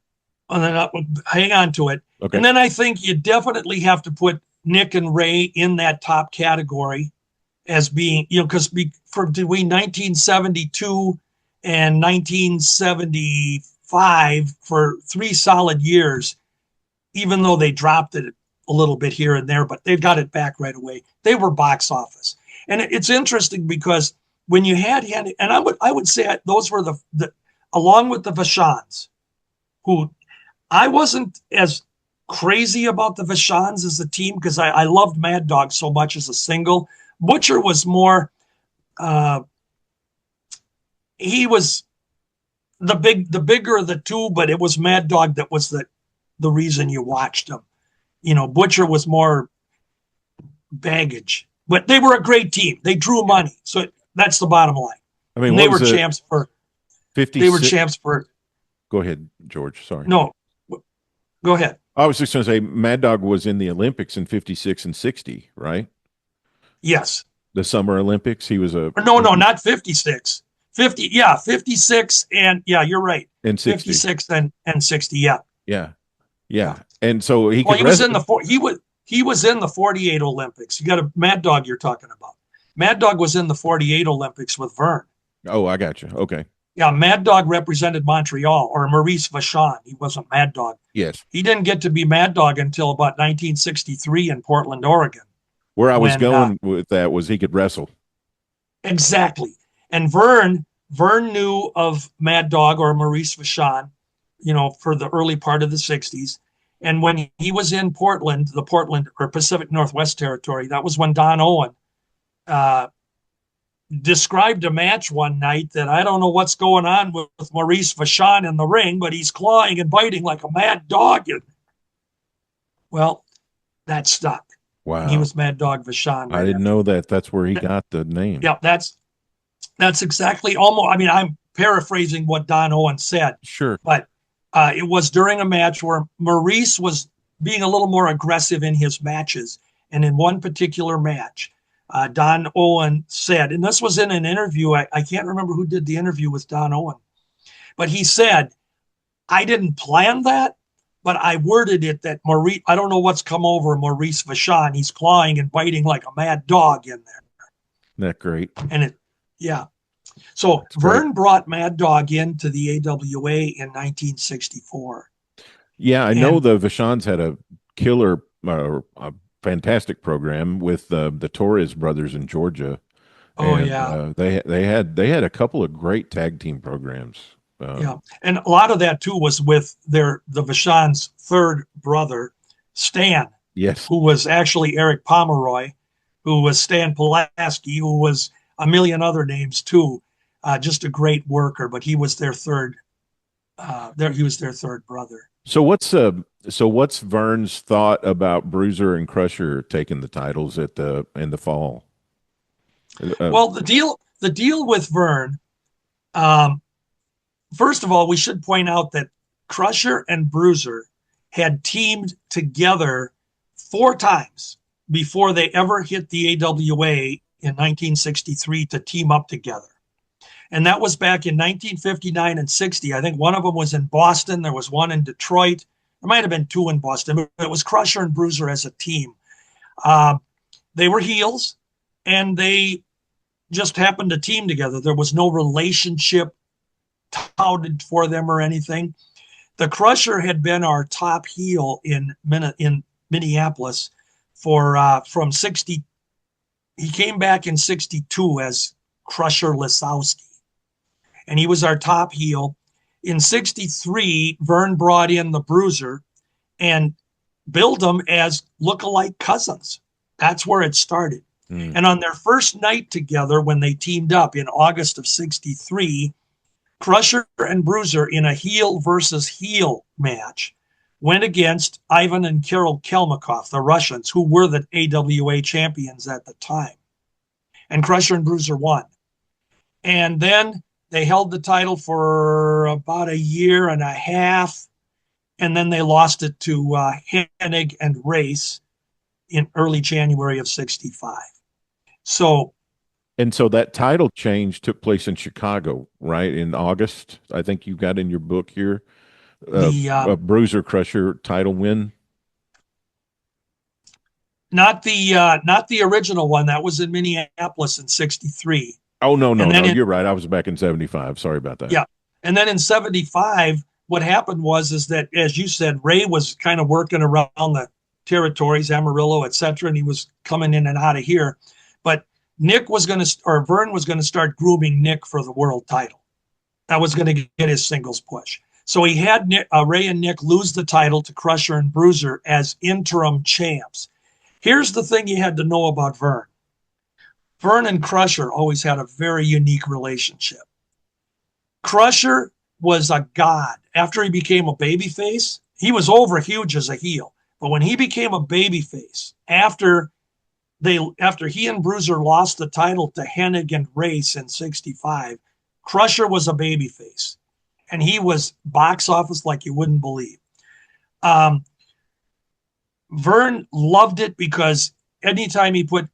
And then hang on to it. Okay. And then I think you definitely have to put Nick and Ray in that top category as being, because between 1972 and 1975, for 3 solid years, even though they dropped it a little bit here and there, but they got it back right away. They were box office. And it's interesting because when you had Hennig, and I would say those were the along with the Vachons, who I wasn't as crazy about the Vachons as a team because I loved Mad Dog so much as a single. Butcher was more, he was the bigger of the two, but it was Mad Dog that was the reason you watched him. Butcher was more baggage, but they were a great team. They drew money. So that's the bottom line. I mean, they were champs for 50. They were champs for. Go ahead, George. Sorry. No, go ahead. I was just going to say Mad Dog was in the Olympics in 56 and 60, right? Yes. The Summer Olympics. He was No, not 56. 50, yeah, 56 and you're right. And 60. 56 and 60, yeah. Yeah. And so he was in the he was in the 48 Olympics. You got a Mad Dog you're talking about. Mad Dog was in the 48 Olympics with Verne. Oh, I got you. Okay. Yeah, Mad Dog represented Montreal, or Maurice Vachon. He wasn't Mad Dog. Yes. He didn't get to be Mad Dog until about 1963 in Portland, Oregon. Where I was going with that was he could wrestle. Exactly. And Verne knew of Mad Dog or Maurice Vachon, for the early part of the 60s. And when he was in Portland, the Portland or Pacific Northwest Territory, that was when Don Owen described a match one night that I don't know what's going on with Maurice Vachon in the ring, but he's clawing and biting like a mad dog. Well, that stuck. Wow. And he was Mad Dog Vachon. I didn't know that. That's where he got the name. Yeah, that's exactly almost. I mean, I'm paraphrasing what Don Owen said. Sure. But it was during a match where Maurice was being a little more aggressive in his matches. And in one particular match, Don Owen said, and this was in an interview, I can't remember who did the interview with Don Owen, but he said, I didn't plan that, but I worded it that Maurice, I don't know what's come over Maurice Vachon. He's clawing and biting like a mad dog in there. Isn't that great? And it, yeah. So That's Verne great. brought Mad Dog into the AWA in 1964. Yeah, I know And the Vachons had a killer, a fantastic program with the Torres brothers in Georgia, oh and yeah, they had a couple of great tag team programs. yeah, and a lot of that too was with the Vachon's third brother, Stan, Yes, who was actually Eric Pomeroy, who was Stan Pulaski, who was a million other names too. Just a great worker, but he was their third. He was their third brother. So what's Verne's thought about Bruiser and Crusher taking the titles in the fall? Well, the deal with Verne. First of all, we should point out that Crusher and Bruiser had teamed together 4 times before they ever hit the AWA in 1963 to team up together. And that was back in 1959 and 60. I think one of them was in Boston. There was one in Detroit. There might have been 2 in Boston. But it was Crusher and Bruiser as a team. They were heels, and they just happened to team together. There was no relationship touted for them or anything. The Crusher had been our top heel in Minneapolis from 60. He came back in 62 as Crusher Lisowski, and he was our top heel. In 63, Verne brought in the Bruiser and billed them as look-alike cousins. That's where it started. And on their first night together, when they teamed up in August of 63, Crusher and Bruiser in a heel versus heel match went against Ivan and Kirill Kelmakov, the Russians, who were the AWA champions at the time. And Crusher and Bruiser won. And then they held the title for about a year and a half, and then they lost it to Hennig and Race in early January of 65. So that title change took place in Chicago, right? In August, I think you got in your book here, a Bruiser Crusher title win. Not the original one. That was in Minneapolis in 63. Oh, no, you're right. I was back in 75. Sorry about that. Yeah. And then in 75, what happened was that, as you said, Ray was kind of working around the territories, Amarillo, et cetera, and he was coming in and out of here. But Verne was going to start grooming Nick for the world title. That was going to get his singles push. So he had Ray and Nick lose the title to Crusher and Bruiser as interim champs. Here's the thing you had to know about Verne. Verne and Crusher always had a very unique relationship. Crusher was a god. After he became a babyface, he was over huge as a heel. But when he became a babyface, after he and Bruiser lost the title to Hennig and Race in 65, Crusher was a babyface. And he was box office like you wouldn't believe. Verne loved it because anytime he put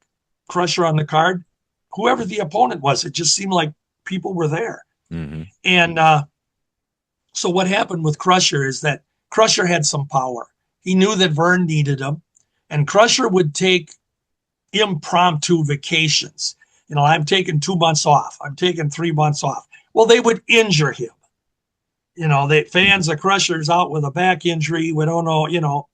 Crusher on the card, whoever the opponent was, it just seemed like people were there. Mm-hmm. And so what happened with Crusher is that Crusher had some power. He knew that Verne needed him, and Crusher would take impromptu vacations. You know, I'm taking 2 months off. I'm taking 3 months off. Well, they would injure him. You know, the fans of Crusher's out with a back injury. We don't know, you know.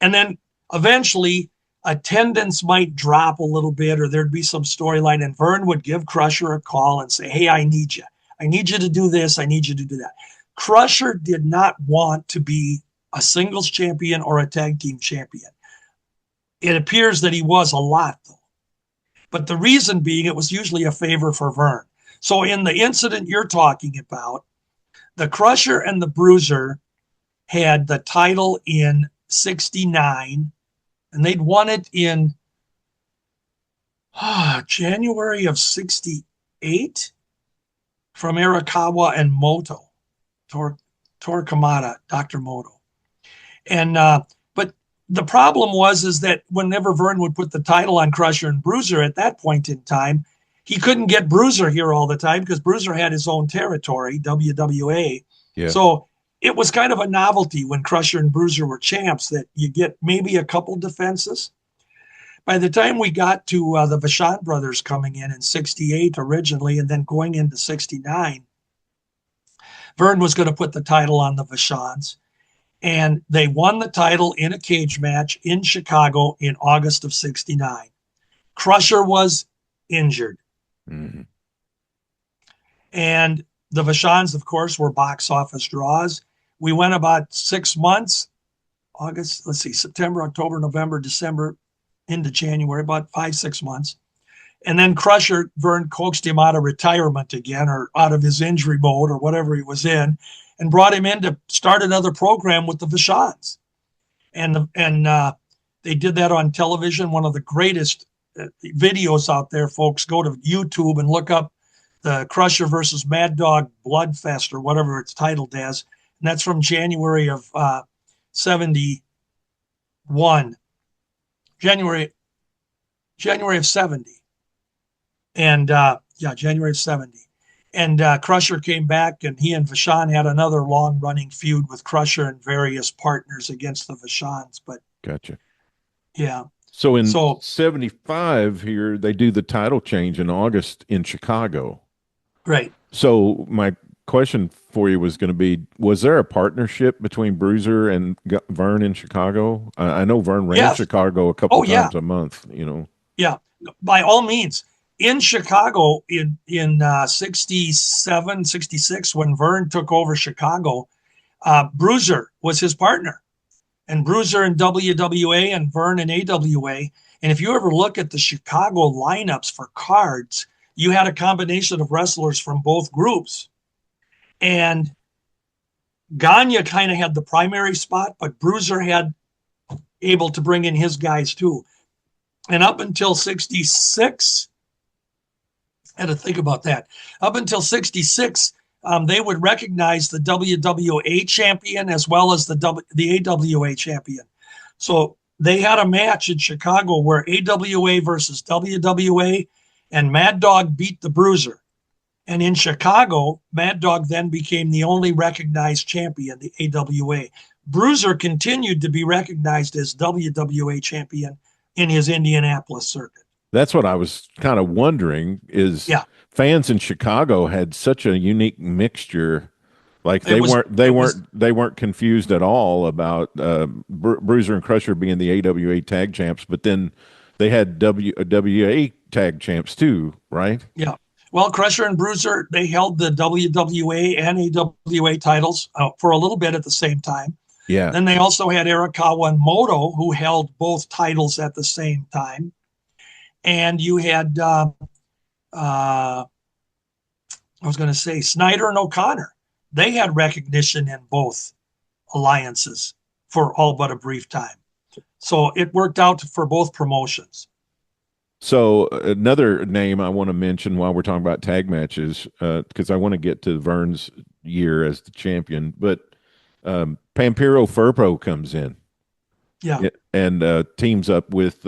And then eventually attendance might drop a little bit, or there'd be some storyline, and Verne would give Crusher a call and say, hey, I need you. I need you to do this. I need you to do that. Crusher did not want to be a singles champion or a tag team champion. It appears that he was a lot, though. But the reason being, it was usually a favor for Verne. So in the incident you're talking about, the Crusher and the Bruiser had the title in 69, and they'd won it in January of 68 from Arakawa and Moto, Torquemada, Dr. Moto. And but the problem was that whenever Verne would put the title on Crusher and Bruiser at that point in time, he couldn't get Bruiser here all the time because Bruiser had his own territory, WWA. Yeah. So it was kind of a novelty when Crusher and Bruiser were champs that you get maybe a couple defenses. By the time we got to the Vachon brothers coming in '68 originally, and then going into '69, Verne was going to put the title on the Vachons, and they won the title in a cage match in Chicago in August of '69. Crusher was injured. Mm-hmm. And the Vachons, of course, were box office draws. We went about 6 months, September, October, November, December, into January, about 5-6 months. And then Crusher, Verne coaxed him out of retirement again, or out of his injury mode, or whatever he was in, and brought him in to start another program with the Vachons. And they did that on television. One of the greatest videos out there, folks. Go to YouTube and look up the Crusher versus Mad Dog Bloodfest, or whatever it's titled as. And that's from January of 71. January of 70. And January of 70. And Crusher came back, and he and Vachon had another long-running feud with Crusher and various partners against the Vachons. But gotcha. Yeah. So in 75 here, they do the title change in August in Chicago. Right. So my question for you was going to be, was there a partnership between Bruiser and Verne in Chicago? I know Verne ran Chicago a couple times a month, you know. Yeah, by all means. In Chicago in 67, 66, when Verne took over Chicago, Bruiser was his partner. And Bruiser in WWA and Verne in AWA. And if you ever look at the Chicago lineups for cards, you had a combination of wrestlers from both groups. And Gagne kind of had the primary spot, but Bruiser had able to bring in his guys too. And up until 66, I had to think about that. Up until 66, they would recognize the WWA champion as well as the AWA champion. So they had a match in Chicago where AWA versus WWA, and Mad Dog beat the Bruiser. And in Chicago, Mad Dog then became the only recognized champion, the AWA. Bruiser continued to be recognized as WWA champion in his Indianapolis circuit. That's what I was kind of wondering is fans in Chicago had such a unique mixture. Like they weren't confused at all about Bruiser and Crusher being the AWA tag champs, but then they had WWA tag champs too, right? Yeah. Well, Crusher and Bruiser, they held the WWA and AWA titles for a little bit at the same time. Yeah. Then they also had Arakawa and Moto, who held both titles at the same time. And you had, Snyder and O'Connor. They had recognition in both alliances for all but a brief time. So it worked out for both promotions. So another name I want to mention while we're talking about tag matches, because I want to get to Verne's year as the champion, but Pampiro Firpo comes in. Yeah. And teams up with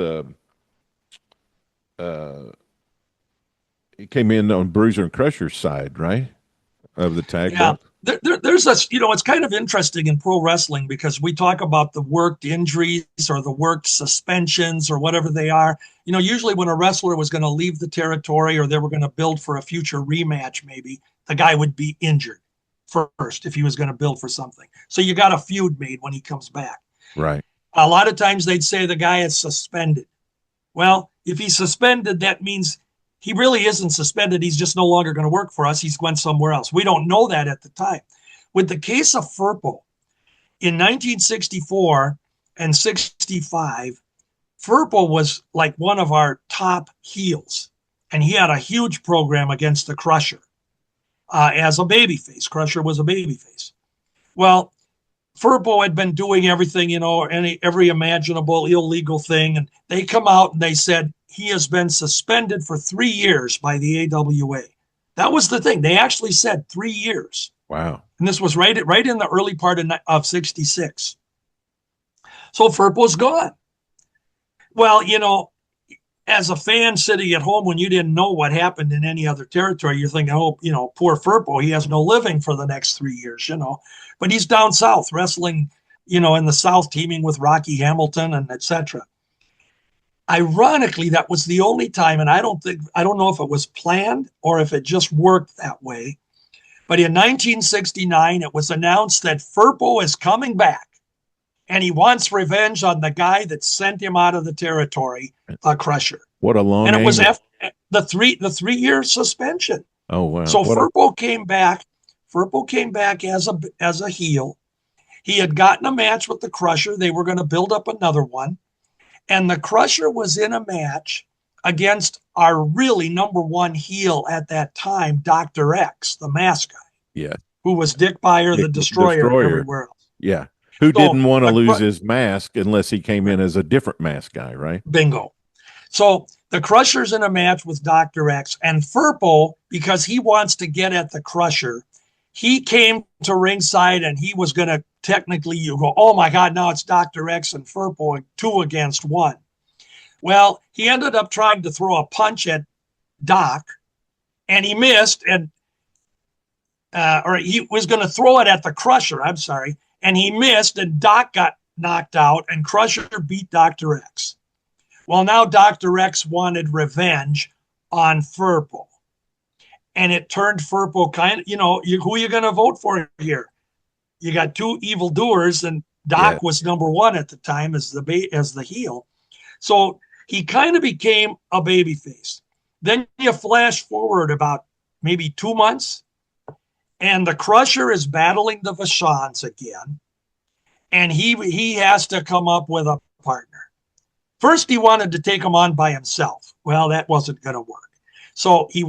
he came in on Bruiser and Crusher's side, right? Of the tag. Yeah. There's a, it's kind of interesting in pro wrestling because we talk about the worked injuries or the worked suspensions or whatever they are. Usually when a wrestler was going to leave the territory or they were going to build for a future rematch, maybe the guy would be injured first if he was going to build for something. So you got a feud made when he comes back. Right. A lot of times they'd say the guy is suspended. Well, if he's suspended, that means he really isn't suspended. He's just no longer going to work for us. He's went somewhere else. We don't know that at the time. With the case of Firpo, in 1964 and 65, Firpo was like one of our top heels. And he had a huge program against the Crusher as a babyface. Crusher was a babyface. Well, Firpo had been doing everything, every imaginable illegal thing. And they come out and they said, he has been suspended for 3 years by the AWA. That was the thing. They actually said 3 years. Wow. And this was right in the early part of 66. So Firpo's gone. Well, as a fan sitting at home, when you didn't know what happened in any other territory, you're thinking, oh, poor Furpo, he has no living for the next 3 years, but he's down south wrestling, in the South, teaming with Rocky Hamilton and etc. Ironically, that was the only time, and I don't know if it was planned or if it just worked that way. But in 1969, it was announced that Furpo is coming back, and he wants revenge on the guy that sent him out of the territory, Crusher. What a long. And it was after the 3-year suspension. Oh wow! So Furpo came back. Furpo came back as a heel. He had gotten a match with the Crusher. They were going to build up another one, and the Crusher was in a match against our really number one heel at that time, Dr. X, the mask guy. Yeah. Who was Dick Beyer, the Destroyer everywhere else. Yeah. Who didn't want to lose his mask unless he came in as a different mask guy, right? Bingo. So the Crusher's in a match with Dr. X, and Furpo, because he wants to get at the Crusher, he came to ringside and he was going to technically, you go, oh my God, now it's Dr. X and Furpo 2 against 1. Well, he ended up trying to throw a punch at Doc, and he missed, or he was going to throw it at the Crusher, I'm sorry, and he missed, and Doc got knocked out, and Crusher beat Dr. X. Well, now Dr. X wanted revenge on Furpo, and it turned Furpo kind of, who are you going to vote for here? You got 2 evildoers, and Doc was number 1 at the time as the heel. So he kind of became a babyface. Then you flash forward about maybe 2 months, and the Crusher is battling the Vachons again, and he has to come up with a partner. First, he wanted to take him on by himself. Well, that wasn't going to work. So he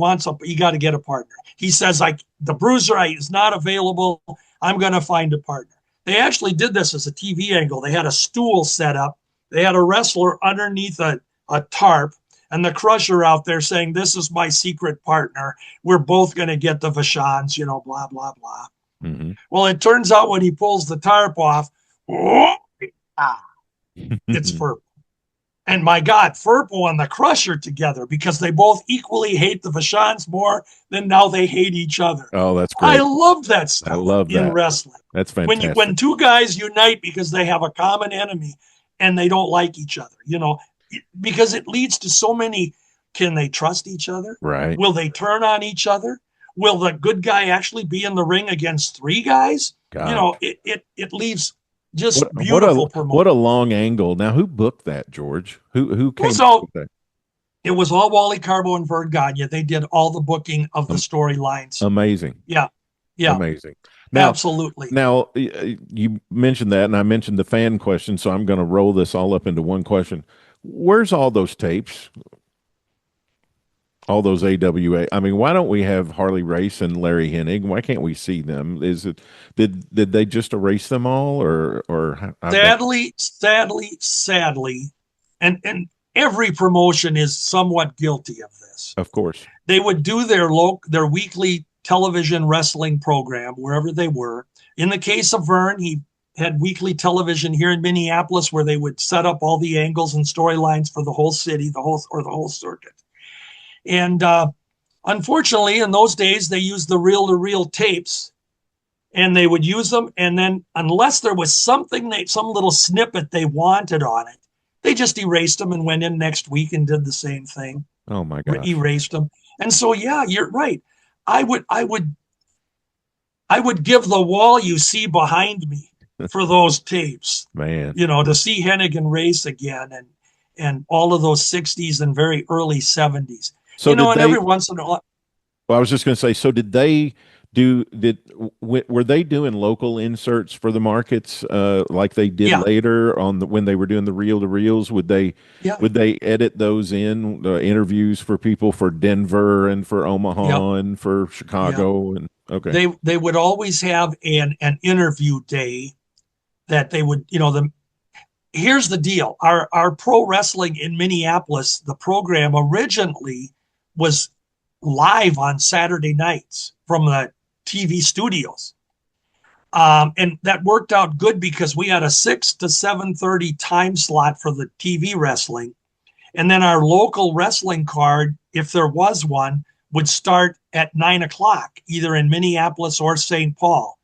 got to get a partner. He says, the Bruiser is not available. I'm going to find a partner. They actually did this as a TV angle. They had a stool set up. They had a wrestler underneath a tarp, and the Crusher out there saying, this is my secret partner. We're both going to get the Vachons, blah, blah, blah. Mm-hmm. Well, it turns out when he pulls the tarp off, it's Furpo. And my God, Furpo and the Crusher together, because they both equally hate the Vachons more than now they hate each other. Oh, that's great. I love that stuff. I love that in wrestling. That's fantastic. When 2 guys unite because they have a common enemy and they don't like each other, because it leads to so many. Can they trust each other? Right. Will they turn on each other? Will the good guy actually be in the ring against 3 guys? God. It leaves just beautiful promotion. What a long angle. Now, who booked that, George? Who came up with that? It was all Wally Carbo and Verne Gagne. They did all the booking of the storylines. Amazing. Yeah. Amazing. Now, absolutely. Now, you mentioned that, and I mentioned the fan question, so I'm going to roll this all up into one question. Where's all those tapes? All those AWA. I mean, why don't we have Harley Race and Larry Hennig? Why can't we see them? Is it did they just erase them all, or sadly, and every promotion is somewhat guilty of this. Of course, they would do their weekly television wrestling program wherever they were. In the case of Verne, he had weekly television here in Minneapolis where they would set up all the angles and storylines for the whole city, the whole circuit. And unfortunately, in those days, they used the reel-to-reel tapes, and they would use them. And then unless there was some little snippet they wanted on it, they just erased them and went in next week and did the same thing. Oh, my God. Erased them. And so, yeah, you're right. I would give the wall you see behind me for those tapes, man, to see Hennig and Race again and all of those 60s and very early 70s. So every once in a while. Well, I was just going to say, so were they doing local inserts for the markets like they did later when they were doing the reel to reels? Would they edit those in interviews for people for Denver and for Omaha and for Chicago? And okay, they would always have an interview day that they would, here's the deal. Our pro wrestling in Minneapolis, the program originally was live on Saturday nights from the TV studios. And that worked out good because we had a 6 to 7:30 time slot for the TV wrestling. And then our local wrestling card, if there was one, would start at 9 o'clock, either in Minneapolis or St. Paul.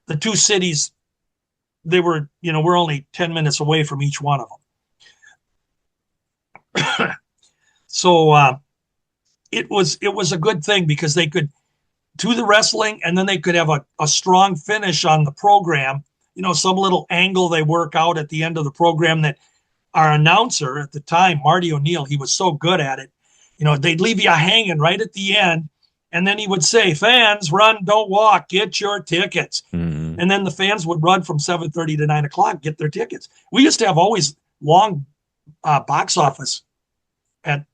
The two cities, they were, we're only 10 minutes away from each one of them. So it was a good thing because they could do the wrestling and then they could have a strong finish on the program, some little angle they work out at the end of the program that our announcer at the time, Marty O'Neill, he was so good at it. They'd leave you hanging right at the end. And then he would say, fans, run, don't walk, get your tickets. Mm-hmm. And then the fans would run from 7:30 to 9 o'clock, get their tickets. We used to have always long box office at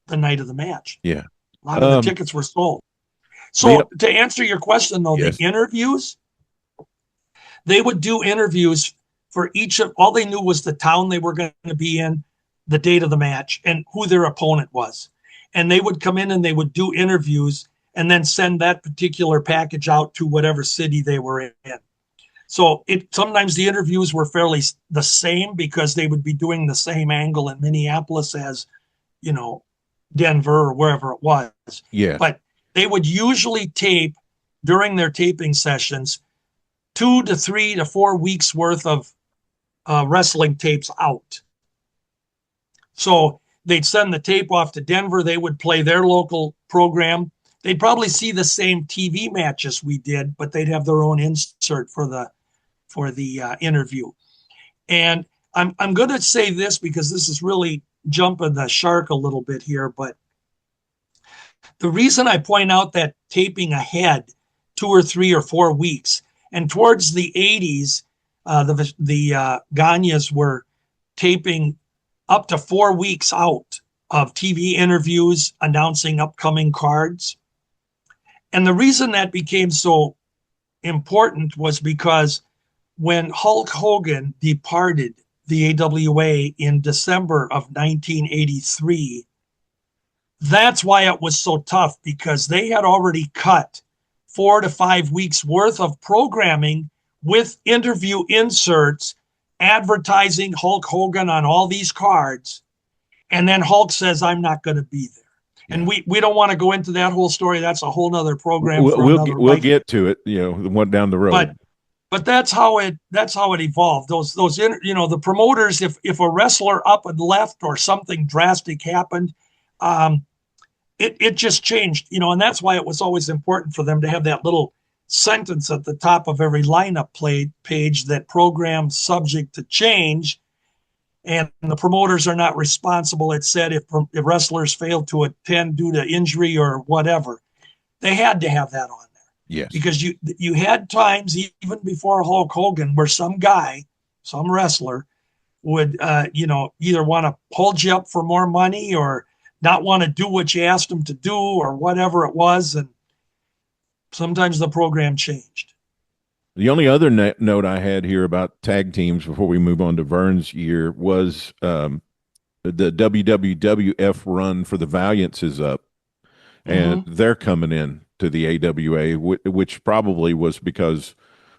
the night of the match. Yeah. A lot of the tickets were sold. So to answer your question, though, yes. The interviews, they would do interviews for each of, all they knew was the town they were going to be in, the date of the match, and who their opponent was. And they would come in and they would do interviews and then send that particular package out to whatever city they were in. So sometimes the interviews were fairly the same because they would be doing the same angle in Minneapolis as, Denver or wherever it was. Yeah. But they would usually tape during their taping sessions 2 to 3 to 4 weeks worth of wrestling tapes out. So they'd send the tape off to Denver. They would play their local program. They'd probably see the same TV matches we did, but they'd have their own insert for the interview. And I'm going to say this because this is really jumping the shark a little bit here, but the reason I point out that taping ahead 2 or 3 or 4 weeks, and towards the 80s, the Gagnes were taping up to 4 weeks out of TV interviews announcing upcoming cards. And the reason that became so important was because when Hulk Hogan departed the AWA in December of 1983, that's why it was so tough, because they had already cut 4 to 5 weeks worth of programming with interview inserts advertising Hulk Hogan on all these cards. And then Hulk says, I'm not going to be there. And we don't want to go into that whole story. That's a whole nother program. We'll get to it, the one down the road. But that's how it evolved. Those the promoters, if a wrestler up and left or something drastic happened, it just changed, and that's why it was always important for them to have that little sentence at the top of every lineup page that program subject to change. And the promoters are not responsible. It said if wrestlers failed to attend due to injury or whatever, they had to have that on there. Yes. Because you had times even before Hulk Hogan where some wrestler would, either want to hold you up for more money or not want to do what you asked them to do or whatever it was. And sometimes the program changed. The only other note I had here about tag teams before we move on to Verne's year was the WWF run for the Valiants is up, and they're coming in to the AWA, which probably was because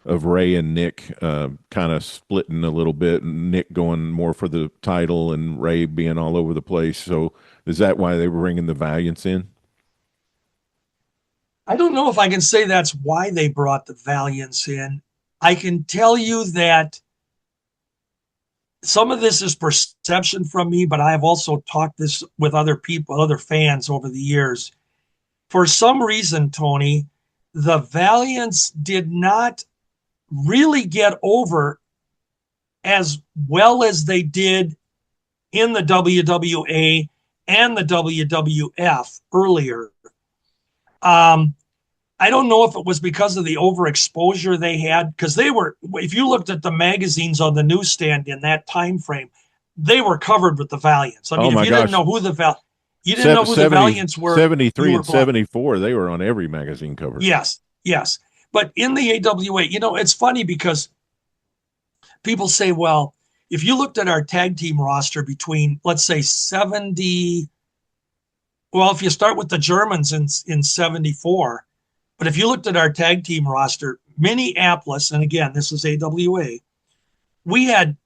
of Ray and Nick kind of splitting a little bit, and Nick going more for the title and Ray being all over the place. So is that why they were bringing the Valiants in? I don't know if I can say that's why they brought the Valiants in. I can tell you that some of this is perception from me, but I have also talked this with other people, other fans over the years. For some reason, Tony, the Valiants did not really get over as well as they did in the WWA and the WWF earlier. I don't know if it was because of the overexposure they had, because they were, if you looked at the magazines on the newsstand in that time frame, they were covered with the Valiants. I mean, if you didn't know who the Valiants were, 73 and 74, they were on every magazine cover. Yes. But in the AWA, it's funny because people say, well, if you looked at our tag team roster between, let's say, 70, well, if you start with the Germans in 74, but if you looked at our tag team roster, Minneapolis, and again, this is AWA, we had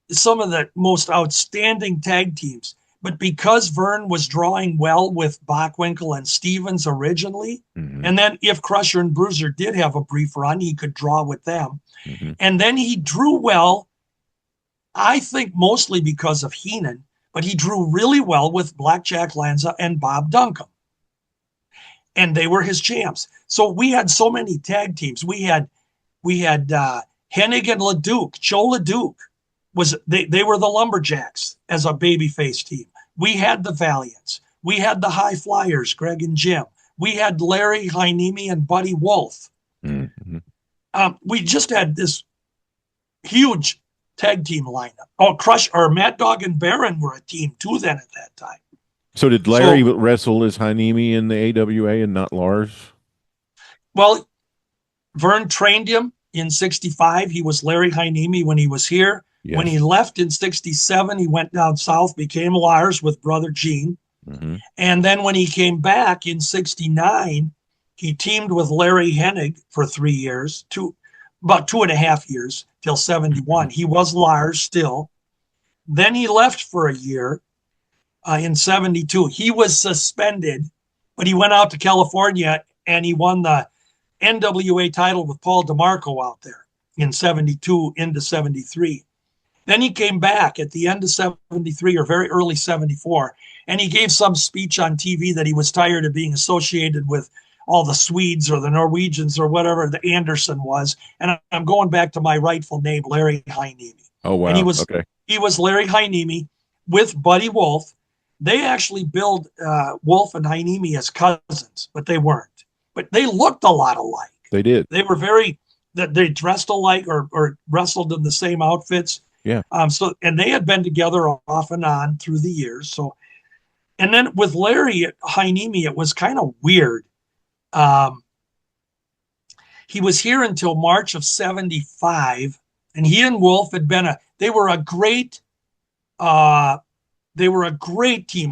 some of the most outstanding tag teams. But because Verne was drawing well with Bockwinkel and Stevens originally, and then if Crusher and Bruiser did have a brief run, he could draw with them. And then he drew well, I think mostly because of Heenan, but he drew really well with Blackjack Lanza and Bob Duncombe. And they were his champs. So we had so many tag teams. We had Hennig and LeDuc. Joe LeDuc they were the Lumberjacks as a babyface team. We had the Valiants. We had the High Flyers, Greg and Jim. We had Larry Heineme and Buddy Wolf. We just had this huge tag team lineup. Oh, Mad Dog and Baron were a team too then at that time. So did Larry wrestle as Heineme in the AWA and not Lars? Well, Verne trained him in 65. He was Larry Heineme when he was here. Yes. When he left in 67, he went down south, became Lars with brother Gene. And then when he came back in 69, he teamed with Larry Hennig for 3 years, about 2.5 years till 71. He was Lars still. Then he left for a year in 72. He was suspended, but he went out to California and he won the NWA title with Paul DeMarco out there in 72 into 73. Then he came back at the end of 73 or very early 74, and he gave some speech on TV that he was tired of being associated with all the Swedes or the Norwegians or whatever the Anderson was. And I'm going back to my rightful name, Larry Heineme. Oh, wow. And he was Larry Heineme with Buddy Wolf. They actually billed Wolf and Heineme as cousins, but they weren't. But they looked a lot alike. They did. They were they dressed alike or wrestled in the same outfits. Yeah. And they had been together off and on through the years. So, and then with Larry Heineme, it was kind of weird. He was here until March of 75, and he and Wolf had been they were a great team.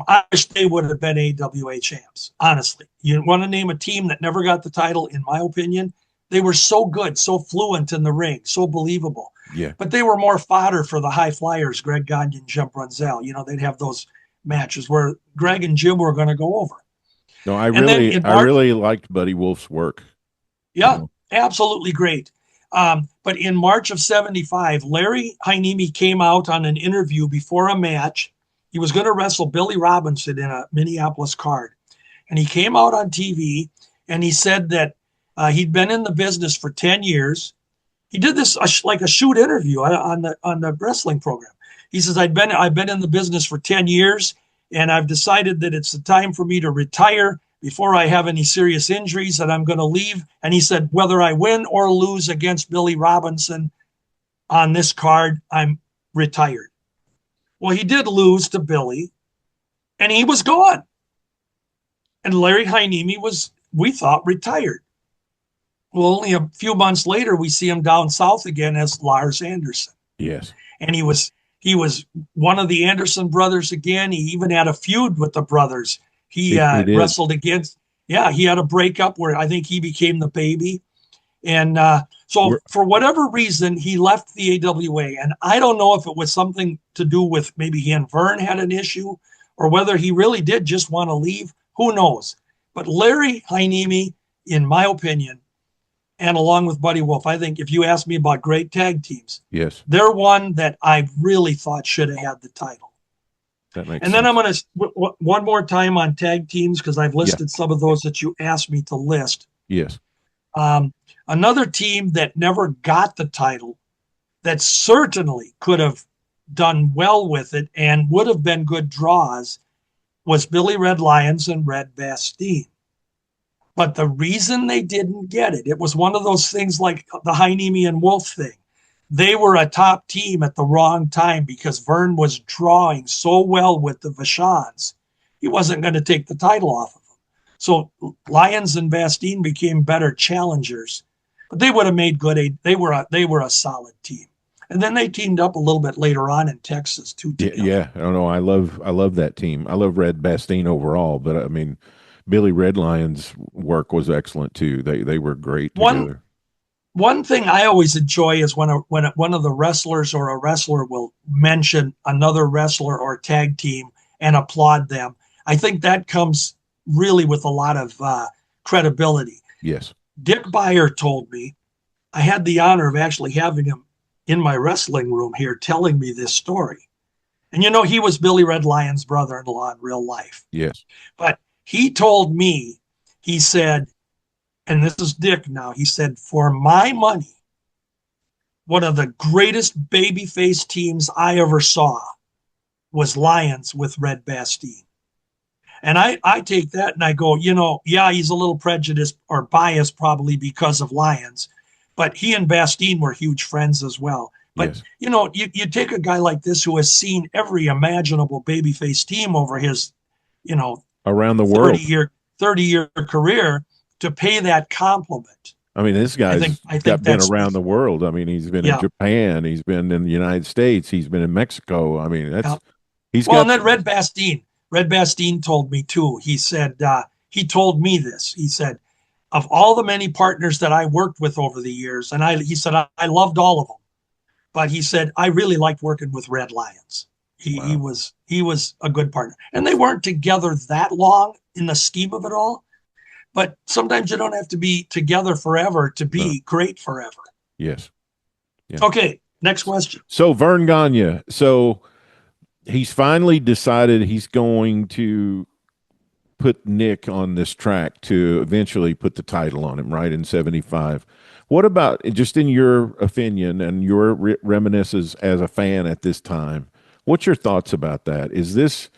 I wish they would have been AWA champs, honestly. You want to name a team that never got the title, in my opinion? They were so good, so fluent in the ring, so believable. Yeah. But they were more fodder for the High Flyers, Greg Gagne and Jim Brunzell. They'd have those matches where Greg and Jim were going to go over. No, I really liked Buddy Wolf's work. Yeah, absolutely great. But in March of 75, Larry Heineme came out on an interview before a match. He was going to wrestle Billy Robinson in a Minneapolis card. And he came out on TV and he said that he'd been in the business for 10 years. He did this like a shoot interview on the wrestling program. He says, I've been in the business for 10 years, and I've decided that it's the time for me to retire before I have any serious injuries, and I'm going to leave. And he said, whether I win or lose against Billy Robinson on this card, I'm retired. Well, he did lose to Billy, and he was gone. And Larry Heineme was, we thought, retired. Well, only a few months later, we see him down south again as Lars Anderson. Yes. And he was one of the Anderson brothers again. He even had a feud with the brothers. He wrestled against, he had a breakup where I think he became the baby. And so for whatever reason, he left the AWA. And I don't know if it was something to do with maybe he and Verne had an issue or whether he really did just want to leave. Who knows? But Larry Heineme, in my opinion, and along with Buddy Wolf, I think if you ask me about great tag teams, yes, they're one that I really thought should have had the title. That makes and then sense. I'm going to, one more time on tag teams, because I've listed some of those that you asked me to list. Yes. Another team that never got the title that certainly could have done well with it and would have been good draws was Billy Red Lyons and Red Bastien. But the reason they didn't get it, it was one of those things like the Heineme and Wolf thing. They were a top team at the wrong time because Verne was drawing so well with the Vachons. He wasn't going to take the title off of them. So Lyons and Bastien became better challengers, but they would have made good. They were a solid team. And then they teamed up a little bit later on in Texas too. Yeah. I don't know. I love that team. I love Red Bastien overall, but I mean, Billy Red Lyons' work was excellent too. They were great together. One thing I always enjoy is when one of the wrestlers or a wrestler will mention another wrestler or tag team and applaud them. I think that comes really with a lot of credibility. Yes. Dick Beyer told me, I had the honor of actually having him in my wrestling room here telling me this story. And he was Billy Red Lyon's brother-in-law in real life. Yes. But he told me, he said, and this is Dick now, he said, for my money, one of the greatest babyface teams I ever saw was Lions with Red Bastien. And I take that and I go, yeah, he's a little prejudiced or biased probably because of Lions, but he and Bastien were huge friends as well. But, yes. You take a guy like this who has seen every imaginable babyface team over his, around the world 30-year career to pay that compliment. I mean, this guy's I think been around the world. I mean, he's been in Japan. He's been in the United States. He's been in Mexico. I mean, and then Red Bastien told me too. He said, he told me this. He said, of all the many partners that I worked with over the years, and he said, I loved all of them. But he said, I really liked working with Red Lions. He was a good partner. And they weren't together that long in the scheme of it all. But sometimes you don't have to be together forever to be great forever. Yes. Yeah. Okay, next question. So Verne Gagne. So he's finally decided he's going to put Nick on this track to eventually put the title on him, right, in 75. What about, just in your opinion and your reminiscences as a fan at this time, what's your thoughts about that? Is this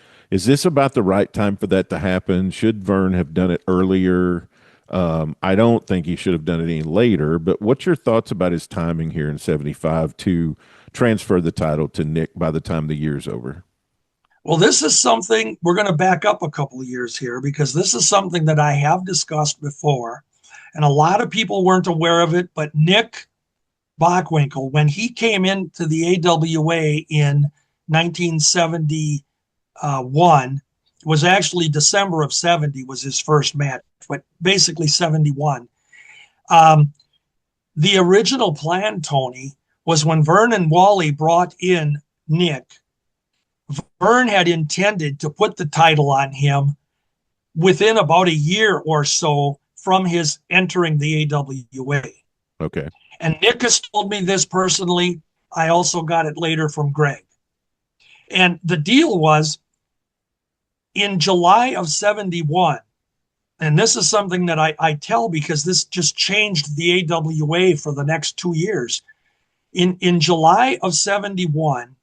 about the right time for that to happen? Should Verne have done it earlier? I don't think he should have done it any later, but what's your thoughts about his timing here in 75 to transfer the title to Nick by the time the year's over? Well, this is something, we're going to back up a couple of years here, because this is something that I have discussed before, and a lot of people weren't aware of it, but Nick Bockwinkel, when he came into the AWA in 1971, was actually December of 70 was his first match, but basically 71. The original plan, Tony, was when Verne and Wally brought in Nick, Verne had intended to put the title on him within about a year or so from his entering the AWA. Okay. And Nick has told me this personally. I also got it later from Greg. And the deal was, in July of 71, and this is something that I tell because this just changed the AWA for the next 2 years. In July of 71,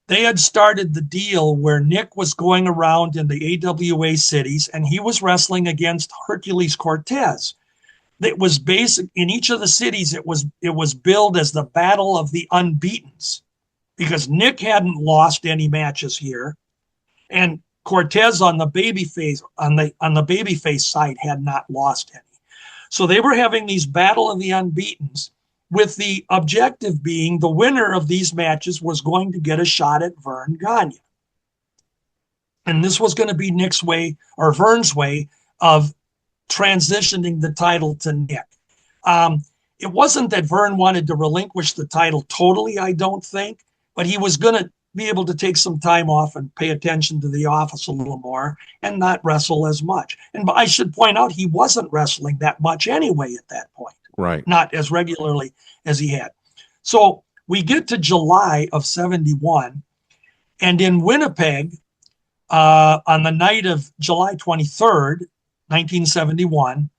they had started the deal where Nick was going around in the AWA cities and he was wrestling against Hercules Cortez. It was basic in each of the cities. It was billed as the Battle of the Unbeatens, because Nick hadn't lost any matches here, and Cortez on the babyface side had not lost any. So they were having these Battle of the Unbeatens, with the objective being the winner of these matches was going to get a shot at Verne Gagne. And this was going to be Nick's way, or Verne's way, of transitioning the title to Nick. It wasn't that Verne wanted to relinquish the title totally, I don't think, but he was going to be able to take some time off and pay attention to the office a little more and not wrestle as much. And I should point out, he wasn't wrestling that much anyway at that point. Right. Not as regularly as he had. So we get to July of 71, and in Winnipeg, on the night of July 23rd, 1971,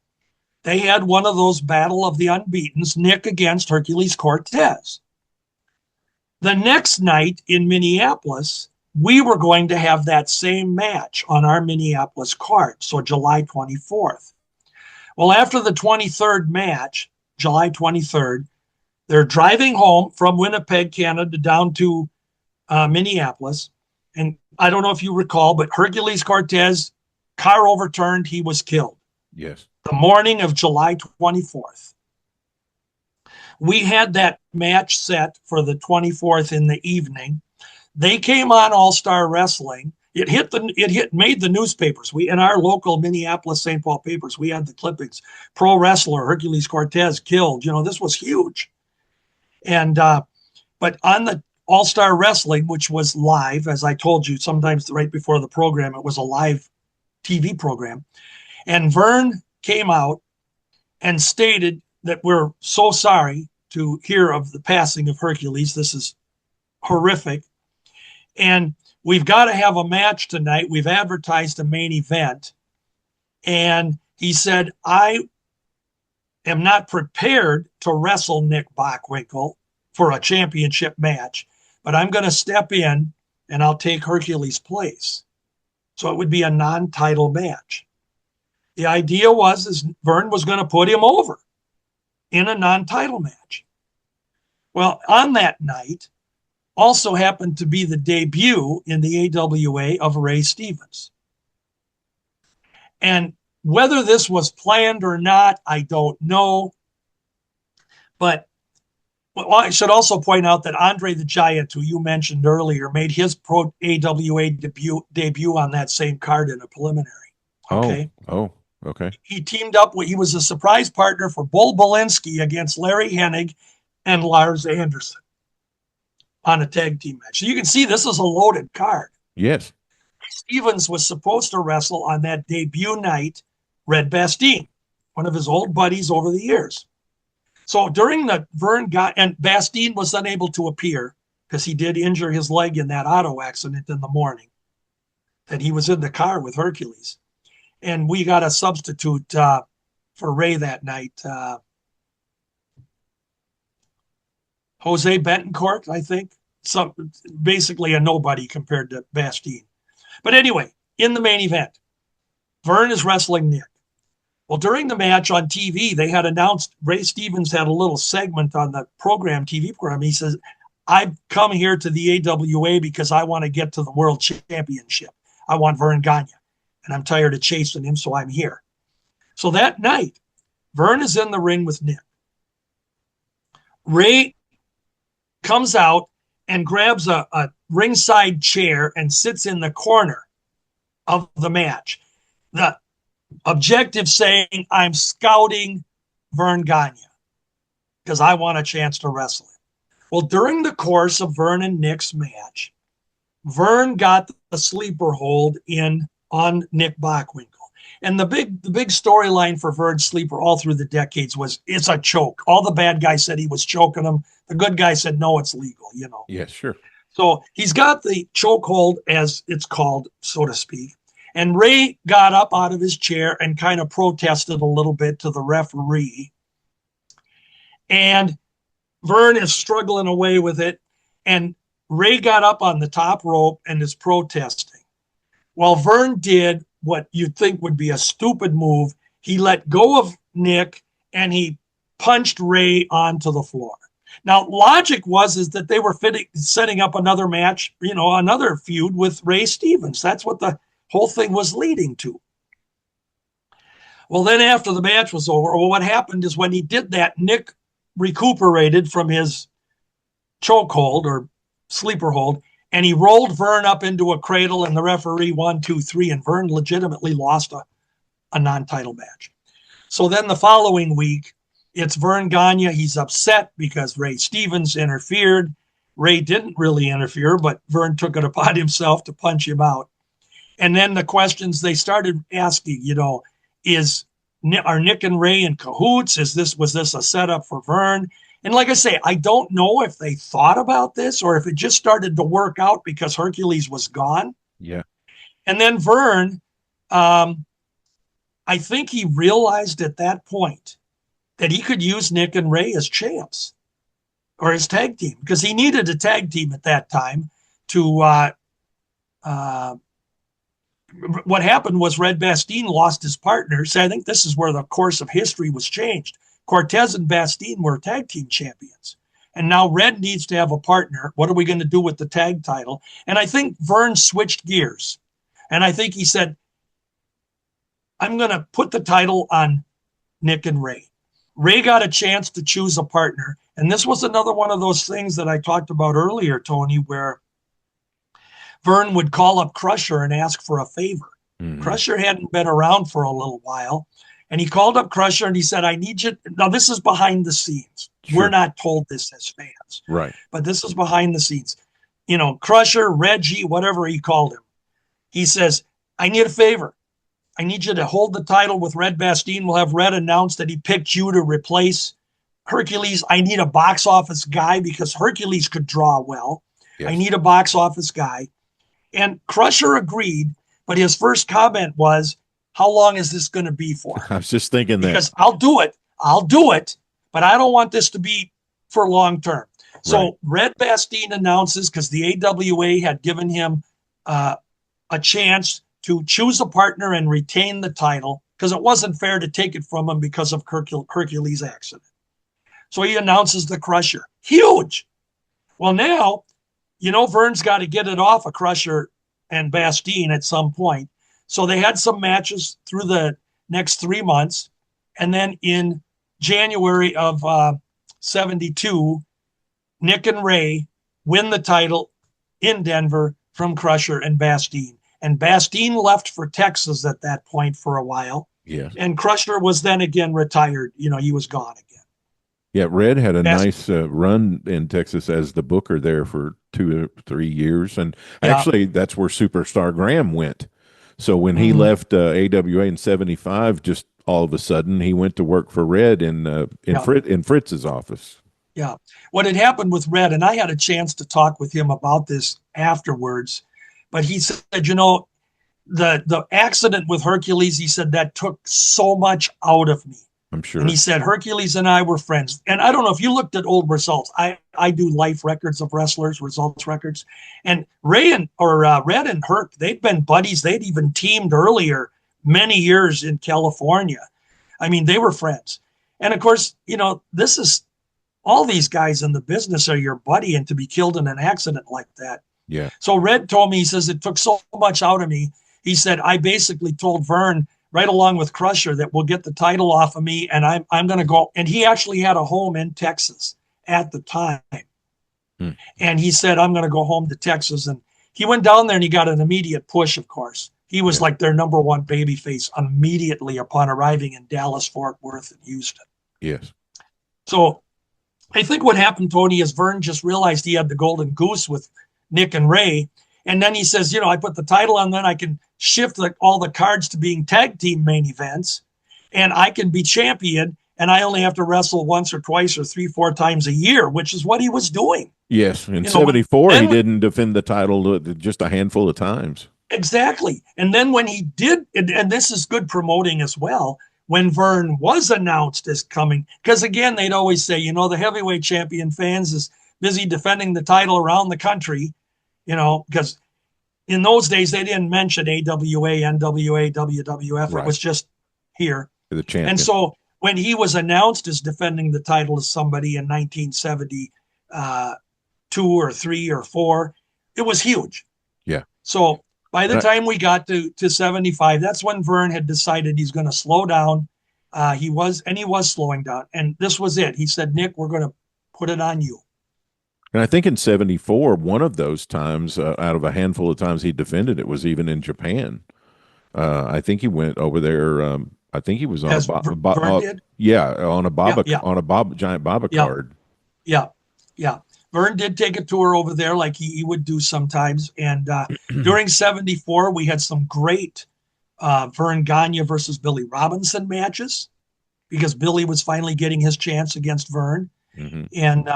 they had one of those Battle of the Unbeatens, Nick against Hercules Cortez. The next night in Minneapolis, we were going to have that same match on our Minneapolis card, so July 24th. Well, after the 23rd match, July 23rd, they're driving home from Winnipeg, Canada, down to Minneapolis. And I don't know if you recall, but Hercules Cortez, car overturned, he was killed. Yes. The morning of July 24th. We had that match set for the 24th in the evening. They came on All-Star Wrestling. It made the newspapers. We, in our local Minneapolis St. Paul papers, we had the clippings. Pro wrestler Hercules Cortez killed. This was huge. And but on the All-Star Wrestling, which was live, as I told you, sometimes right before the program, it was a live TV program. And Verne came out and stated that we're so sorry to hear of the passing of Hercules. This is horrific. And we've got to have a match tonight. We've advertised a main event. And he said, I am not prepared to wrestle Nick Bockwinkel for a championship match, but I'm going to step in and I'll take Hercules' place. So it would be a non-title match. The idea was Verne was going to put him over in a non-title match. Well, on that night also happened to be the debut in the AWA of Ray Stevens. And whether this was planned or not, I don't know. But I should also point out that Andre the Giant, who you mentioned earlier, made his pro AWA debut on that same card in a preliminary. Okay. Okay. He teamed up he was a surprise partner for Bull Belinsky against Larry Hennig and Lars Anderson on a tag team match. So you can see this is a loaded card. Yes. Stevens was supposed to wrestle on that debut night Red Bastien, one of his old buddies over the years. So during the Verne Gagne, and Bastien was unable to appear because he did injure his leg in that auto accident in the morning that he was in the car with Hercules. And we got a substitute for Ray that night. Jose Betancourt, I think. Basically a nobody compared to Bastien. But anyway, in the main event, Verne is wrestling Nick. Well, during the match on TV, they had announced, Ray Stevens had a little segment on the TV program. He says, I've come here to the AWA because I want to get to the world championship. I want Verne Gagne, and I'm tired of chasing him, so I'm here. So that night, Verne is in the ring with Nick. Ray comes out and grabs a ringside chair and sits in the corner of the match. The objective saying, I'm scouting Verne Gagne because I want a chance to wrestle him. Well, during the course of Verne and Nick's match, Verne got the sleeper hold on Nick Bockwinkel. And the big storyline for Verne's sleeper all through the decades was it's a choke. All the bad guys said he was choking him. The good guy said, no, it's legal, Yes, sure. So he's got the chokehold, as it's called, so to speak. And Ray got up out of his chair and kind of protested a little bit to the referee. And Verne is struggling away with it. And Ray got up on the top rope and is protesting. Well, Verne did what you'd think would be a stupid move. He let go of Nick and he punched Ray onto the floor. Now, logic is that they were setting up another match, another feud with Ray Stevens. That's what the whole thing was leading to. Well, then after the match was over, what happened is when he did that, Nick recuperated from his chokehold or sleeper hold, and he rolled Verne up into a cradle, and the referee 1, 2, 3, and Verne legitimately lost a non-title match. So then the following week, it's Verne Gagne. He's upset because Ray Stevens interfered. Ray didn't really interfere, but Verne took it upon himself to punch him out. And then the questions they started asking, are Nick and Ray in cahoots? Was this a setup for Verne? And like I say, I don't know if they thought about this or if it just started to work out because Hercules was gone. Yeah. And then Verne, I think he realized at that point that he could use Nick and Ray as champs or his tag team because he needed a tag team at that time to what happened was Red Bastien lost his partner. So I think this is where the course of history was changed. Cortez and Bastien were tag team champions. And now Red needs to have a partner. What are we going to do with the tag title? And I think Verne switched gears. And I think he said, I'm going to put the title on Nick and Ray. Ray got a chance to choose a partner. And this was another one of those things that I talked about earlier, Tony, where Verne would call up Crusher and ask for a favor. Mm-hmm. Crusher hadn't been around for a little while. And he called up Crusher and he said, I need you. Now, this is behind the scenes. Sure. We're not told this as fans. Right. But this is behind the scenes. You know, Crusher, Reggie, whatever he called him. He says, I need a favor. I need you to hold the title with Red Bastien. We'll have Red announce that he picked you to replace Hercules. I need a box office guy because Hercules could draw well. Yes. I need a box office guy. And Crusher agreed, but his first comment was, how long is this going to be for? I was just thinking that. Because I'll do it, but I don't want this to be for long term. So Right. Red Bastien announces, because the AWA had given him a chance to choose a partner and retain the title, because it wasn't fair to take it from him because of Hercules' accident. So he announces the Crusher. Huge. Well, now, you know, Verne's got to get it off of Crusher and Bastien at some point. So they had some matches through the next 3 months. And then in January of 72, Nick and Ray win the title in Denver from Crusher and Bastien. And Bastien left for Texas at that point for a while. Yes. And Crusher was then again retired. You know, he was gone again. Yeah, Red had a nice run in Texas as the booker there for 2 or 3 years. And actually, that's where Superstar Graham went. So when he left AWA in 75, just all of a sudden, he went to work for Red in Fritz's office. Yeah. What had happened with Red, and I had a chance to talk with him about this afterwards, but he said, you know, the accident with Hercules, he said, that took so much out of me. I'm sure. And he said, Hercules and I were friends. And I don't know if you looked at old results. I do life records of wrestlers, results records. And Red and Herc, they'd been buddies. They'd even teamed earlier, many years in California. I mean, they were friends. And of course, you know, this is all these guys in the business are your buddy, and to be killed in an accident like that. Yeah. So Red told me, he says, it took so much out of me. He said, I basically told Verne, right along with Crusher, that we'll get the title off of me, and I'm going to go. And he actually had a home in Texas at the time. And he said, I'm going to go home to Texas. And he went down there and he got an immediate push, of course. He was like their number one babyface immediately upon arriving in Dallas, Fort Worth, and Houston. Yes. So I think what happened, Tony, is Verne just realized he had the golden goose with Nick and Ray. And then he says, you know, I put the title on, then I can shift all the cards to being tag team main events, and I can be champion, and I only have to wrestle once or twice or 3-4 times a year, which is what he was doing. Yes. In 74, he didn't defend the title just a handful of times. Exactly. And then when he did, and this is good promoting as well, when Verne was announced as coming, because again, they'd always say, you know, the heavyweight champion fans is busy defending the title around the country, you know, because in those days, they didn't mention AWA, NWA, WWF. Right. It was just here. The champion. And so when he was announced as defending the title to somebody in 1972 or 3 or 4, it was huge. Yeah. So by the time we got to 75, that's when Verne had decided he's going to slow down. He was slowing down. And this was it. He said, Nick, we're going to put it on you. And I think in 74, one of those times, out of a handful of times he defended it, was even in Japan. I think he went over there. I think he was on Verne did? On a giant Baba card. Yeah. Verne did take a tour over there like he would do sometimes. And during 74, we had some great Verne Gagne versus Billy Robinson matches, because Billy was finally getting his chance against Verne. Mm-hmm. And,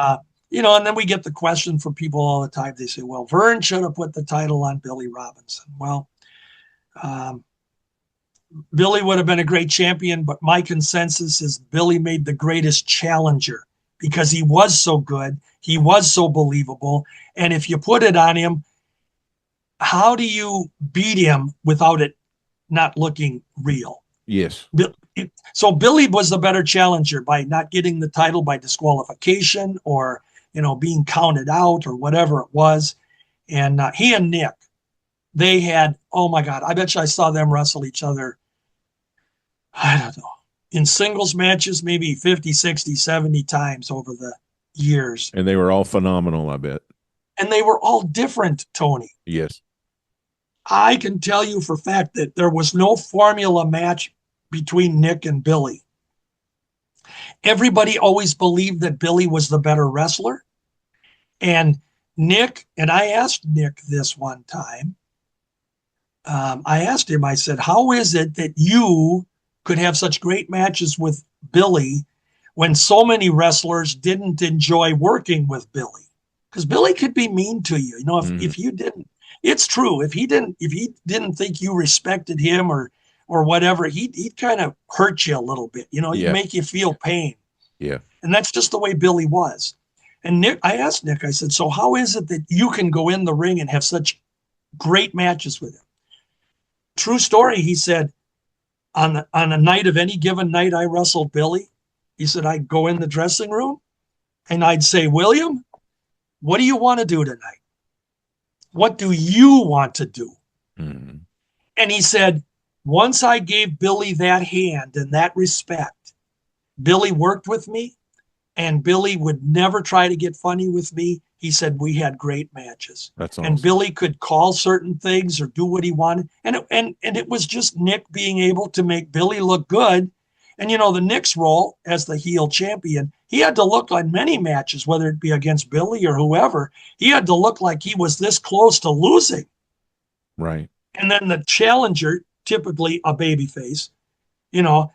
you know, and then we get the question from people all the time. They say, well, Verne should have put the title on Billy Robinson. Well, Billy would have been a great champion, but my consensus is Billy made the greatest challenger, because he was so good. He was so believable. And if you put it on him, how do you beat him without it not looking real? Yes. So Billy was the better challenger by not getting the title by disqualification, or, you know, being counted out or whatever it was. And he and Nick, they had, oh my God, I bet you I saw them wrestle each other, I don't know, in singles matches, maybe 50, 60, 70 times over the years. And they were all phenomenal, I bet. And they were all different, Tony. Yes. I can tell you for a fact that there was no formula match between Nick and Billy. Everybody always believed that Billy was the better wrestler. And Nick, and I asked Nick this one time, I asked him, I said, how is it that you could have such great matches with Billy when so many wrestlers didn't enjoy working with Billy? Because Billy could be mean to you. You know, if you didn't, it's true. If he didn't think you respected him or whatever, he'd kind of hurt you a little bit. You know, he'd make you feel pain. Yeah. And that's just the way Billy was. And Nick, I asked Nick, I said, so how is it that you can go in the ring and have such great matches with him? True story, he said, on a night of any given night I wrestled Billy, he said, I'd go in the dressing room and I'd say, William, what do you want to do tonight? What do you want to do? Mm-hmm. And he said, once I gave Billy that hand and that respect, Billy worked with me, and Billy would never try to get funny with me. He said we had great matches. That's awesome. And Billy could call certain things or do what he wanted. And it was just Nick being able to make Billy look good. And, you know, the Nick's role as the heel champion, he had to look like many matches, whether it be against Billy or whoever, he had to look like he was this close to losing. Right. And then the challenger, typically a babyface, you know,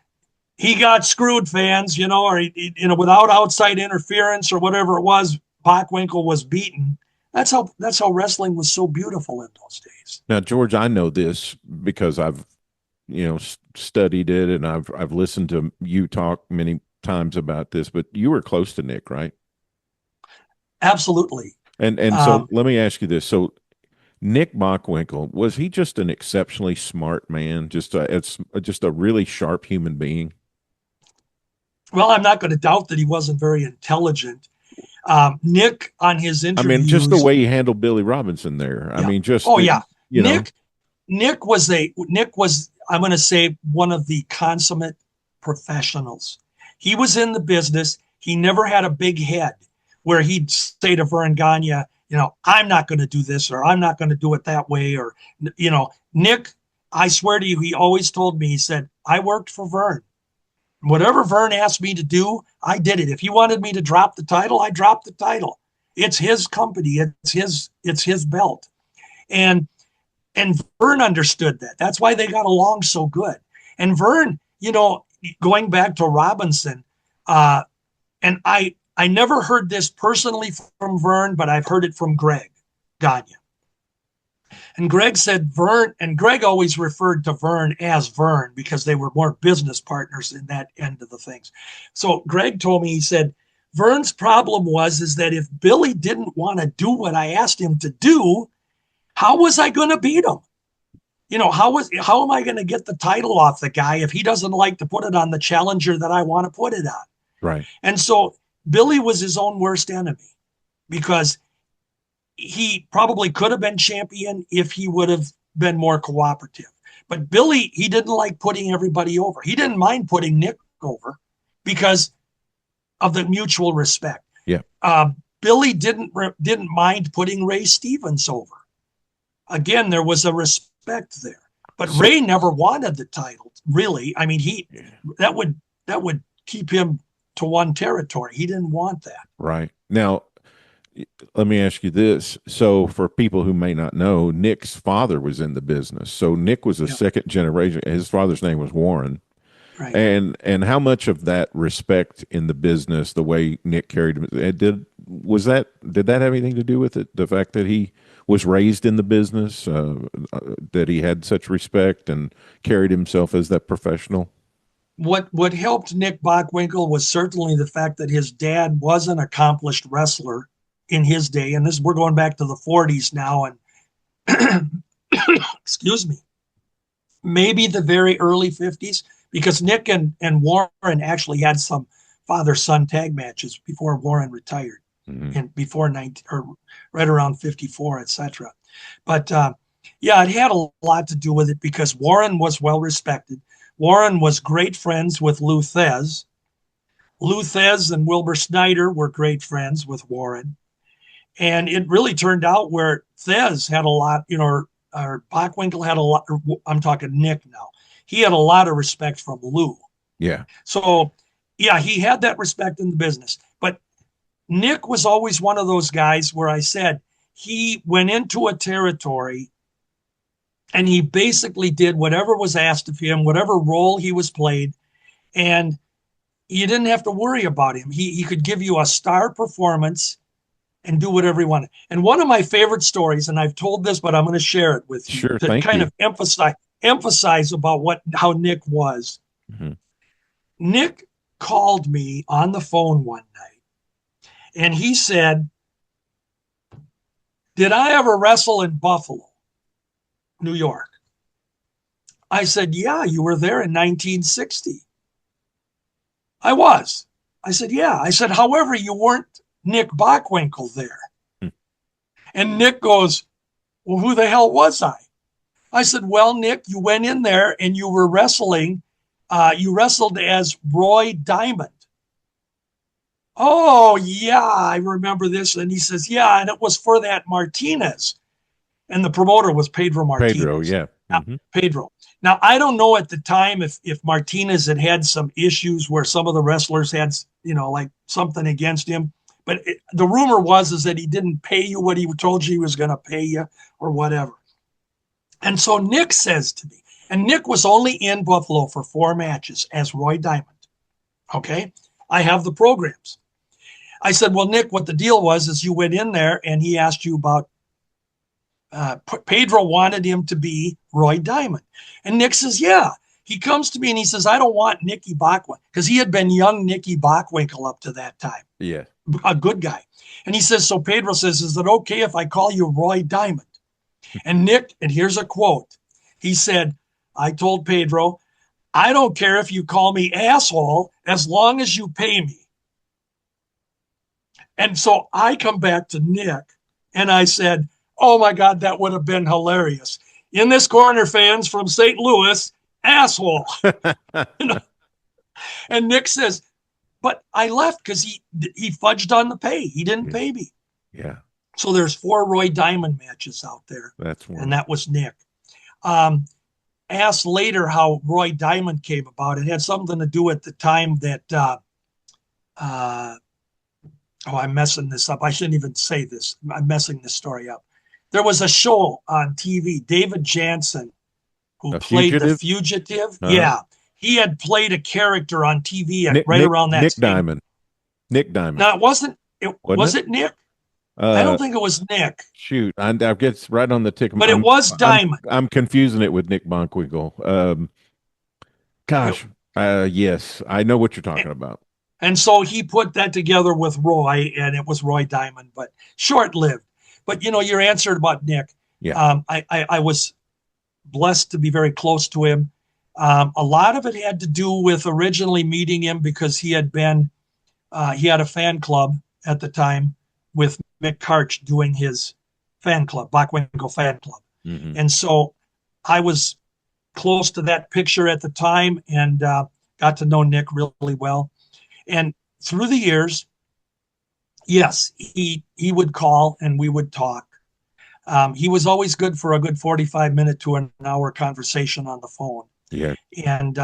he got screwed, fans, you know, or you know, without outside interference or whatever it was, Bockwinkel was beaten. That's how wrestling was so beautiful in those days. Now, George, I know this because I've, you know, studied it, and I've listened to you talk many times about this. But you were close to Nick, right? Absolutely. And so let me ask you this: so Nick Bockwinkel, was he just an exceptionally smart man, just a really sharp human being? Well, I'm not going to doubt that he wasn't very intelligent. Nick, on his interviews, I mean, just the way he handled Billy Robinson there. Yeah. I mean, just Nick was I'm going to say one of the consummate professionals. He was in the business. He never had a big head where he'd say to Verne Gagne, you know, I'm not going to do this, or I'm not going to do it that way, or, you know, Nick, I swear to you, he always told me, he said, I worked for Verne. Whatever Verne asked me to do, I did it. If he wanted me to drop the title, I dropped the title. It's his company. It's his belt. And Verne understood that. That's why they got along so good. And Verne, you know, going back to Robinson, and I never heard this personally from Verne, but I've heard it from Greg Gagne. And Greg said Verne, and Greg always referred to Verne as Verne because they were more business partners in that end of the things. So Greg told me, he said, Verne's problem is that if Billy didn't want to do what I asked him to do, how was I going to beat him? You know, how am I going to get the title off the guy if he doesn't like to put it on the challenger that I want to put it on? Right. And so Billy was his own worst enemy because he probably could have been champion if he would have been more cooperative. But Billy, he didn't like putting everybody over. He didn't mind putting Nick over because of the mutual respect. Yeah. Billy didn't mind putting Ray Stevens over. Again, there was a respect there. But Ray never wanted the title, really. I mean, that would keep him to one territory. He didn't want that. Right. Now, let me ask you this. So for people who may not know, Nick's father was in the business. So Nick was a second generation. His father's name was Warren. Right. And how much of that respect in the business, the way Nick carried him, did that have anything to do with it? The fact that he was raised in the business, that he had such respect and carried himself as that professional? What helped Nick Bockwinkel was certainly the fact that his dad was an accomplished wrestler in his day. And we're going back to the 40s now. And excuse me, maybe the very early 50s, because Nick and Warren actually had some father-son tag matches before Warren retired, and before right around 54, etc. But it had a lot to do with it because Warren was well respected. Warren was great friends with Lou Thez. Lou Thez and Wilbur Snyder were great friends with Warren. And it really turned out where Thez had a lot, you know, or Bockwinkel had a lot, I'm talking Nick now. he had a lot of respect from Lou. Yeah. So, yeah, he had that respect in the business. But Nick was always one of those guys where I said he went into a territory and he basically did whatever was asked of him, whatever role he was played, and you didn't have to worry about him. He could give you a star performance and do whatever he wanted. And one of my favorite stories, and I've told this, but I'm going to share it with you Sure, to thank kind you. of emphasize about how Nick was. Mm-hmm. Nick called me on the phone one night, and he said, "Did I ever wrestle in Buffalo, New York?" I said, "Yeah, you were there in 1960. I was. I said, "Yeah." I said, "However, you weren't Nick Bockwinkel there." Hmm. And Nick goes, "Well, who the hell was I?" I said, "Well, Nick, you went in there and you were wrestling. You wrestled as Roy Diamond." "Oh, yeah, I remember this." And he says, "Yeah, and it was for that Martinez." And the promoter was Pedro Martinez. Pedro, yeah. Mm-hmm. Pedro. Now, I don't know at the time if Martinez had some issues where some of the wrestlers had, like something against him. But the rumor is that he didn't pay you what he told you he was going to pay you or whatever. And so Nick says to me, and Nick was only in Buffalo for 4 matches as Roy Diamond. Okay. I have the programs. I said, "Well, Nick, what the deal was is you went in there and he asked you about Pedro wanted him to be Roy Diamond." And Nick says, "Yeah." He comes to me and he says, "I don't want Nicky Bockwinkel," because he had been young Nicky Bockwinkel up to that time. Yeah. A good guy. And he says, so Pedro says, "Is it okay if I call you Roy Diamond?" And Nick, and here's a quote. He said, "I told Pedro, I don't care if you call me asshole as long as you pay me." And so I come back to Nick and I said, "Oh my God, that would have been hilarious. In this corner, fans from St. Louis, asshole." And Nick says, "But I left because he fudged on the pay. He didn't pay me." Yeah. So there's 4 Roy Diamond matches out there. That's one. And that was Nick. Asked later how Roy Diamond came about. It had something to do at the time that, I'm messing this up. I shouldn't even say this. I'm messing this story up. There was a show on TV, David Jansen, who played the fugitive. Uh-huh. Yeah. He had played a character on TV around that Nick time. Diamond. Nick Diamond. No, it wasn't. Was it Nick? I don't think it was Nick. Shoot, I get right on the tick. But it was Diamond. I'm confusing it with Nick Bockwinkel. Yes, I know what you're talking about. And so he put that together with Roy, and it was Roy Diamond, but short-lived. But, your answer about Nick, yeah. I was blessed to be very close to him. A lot of it had to do with originally meeting him because he had a fan club at the time with Mick Karch doing his fan club, Bockwinkel fan club. Mm-hmm. And so I was close to that picture at the time and got to know Nick really well. And through the years, yes, he would call and we would talk. He was always good for a good 45-minute to an hour conversation on the phone. Yeah. And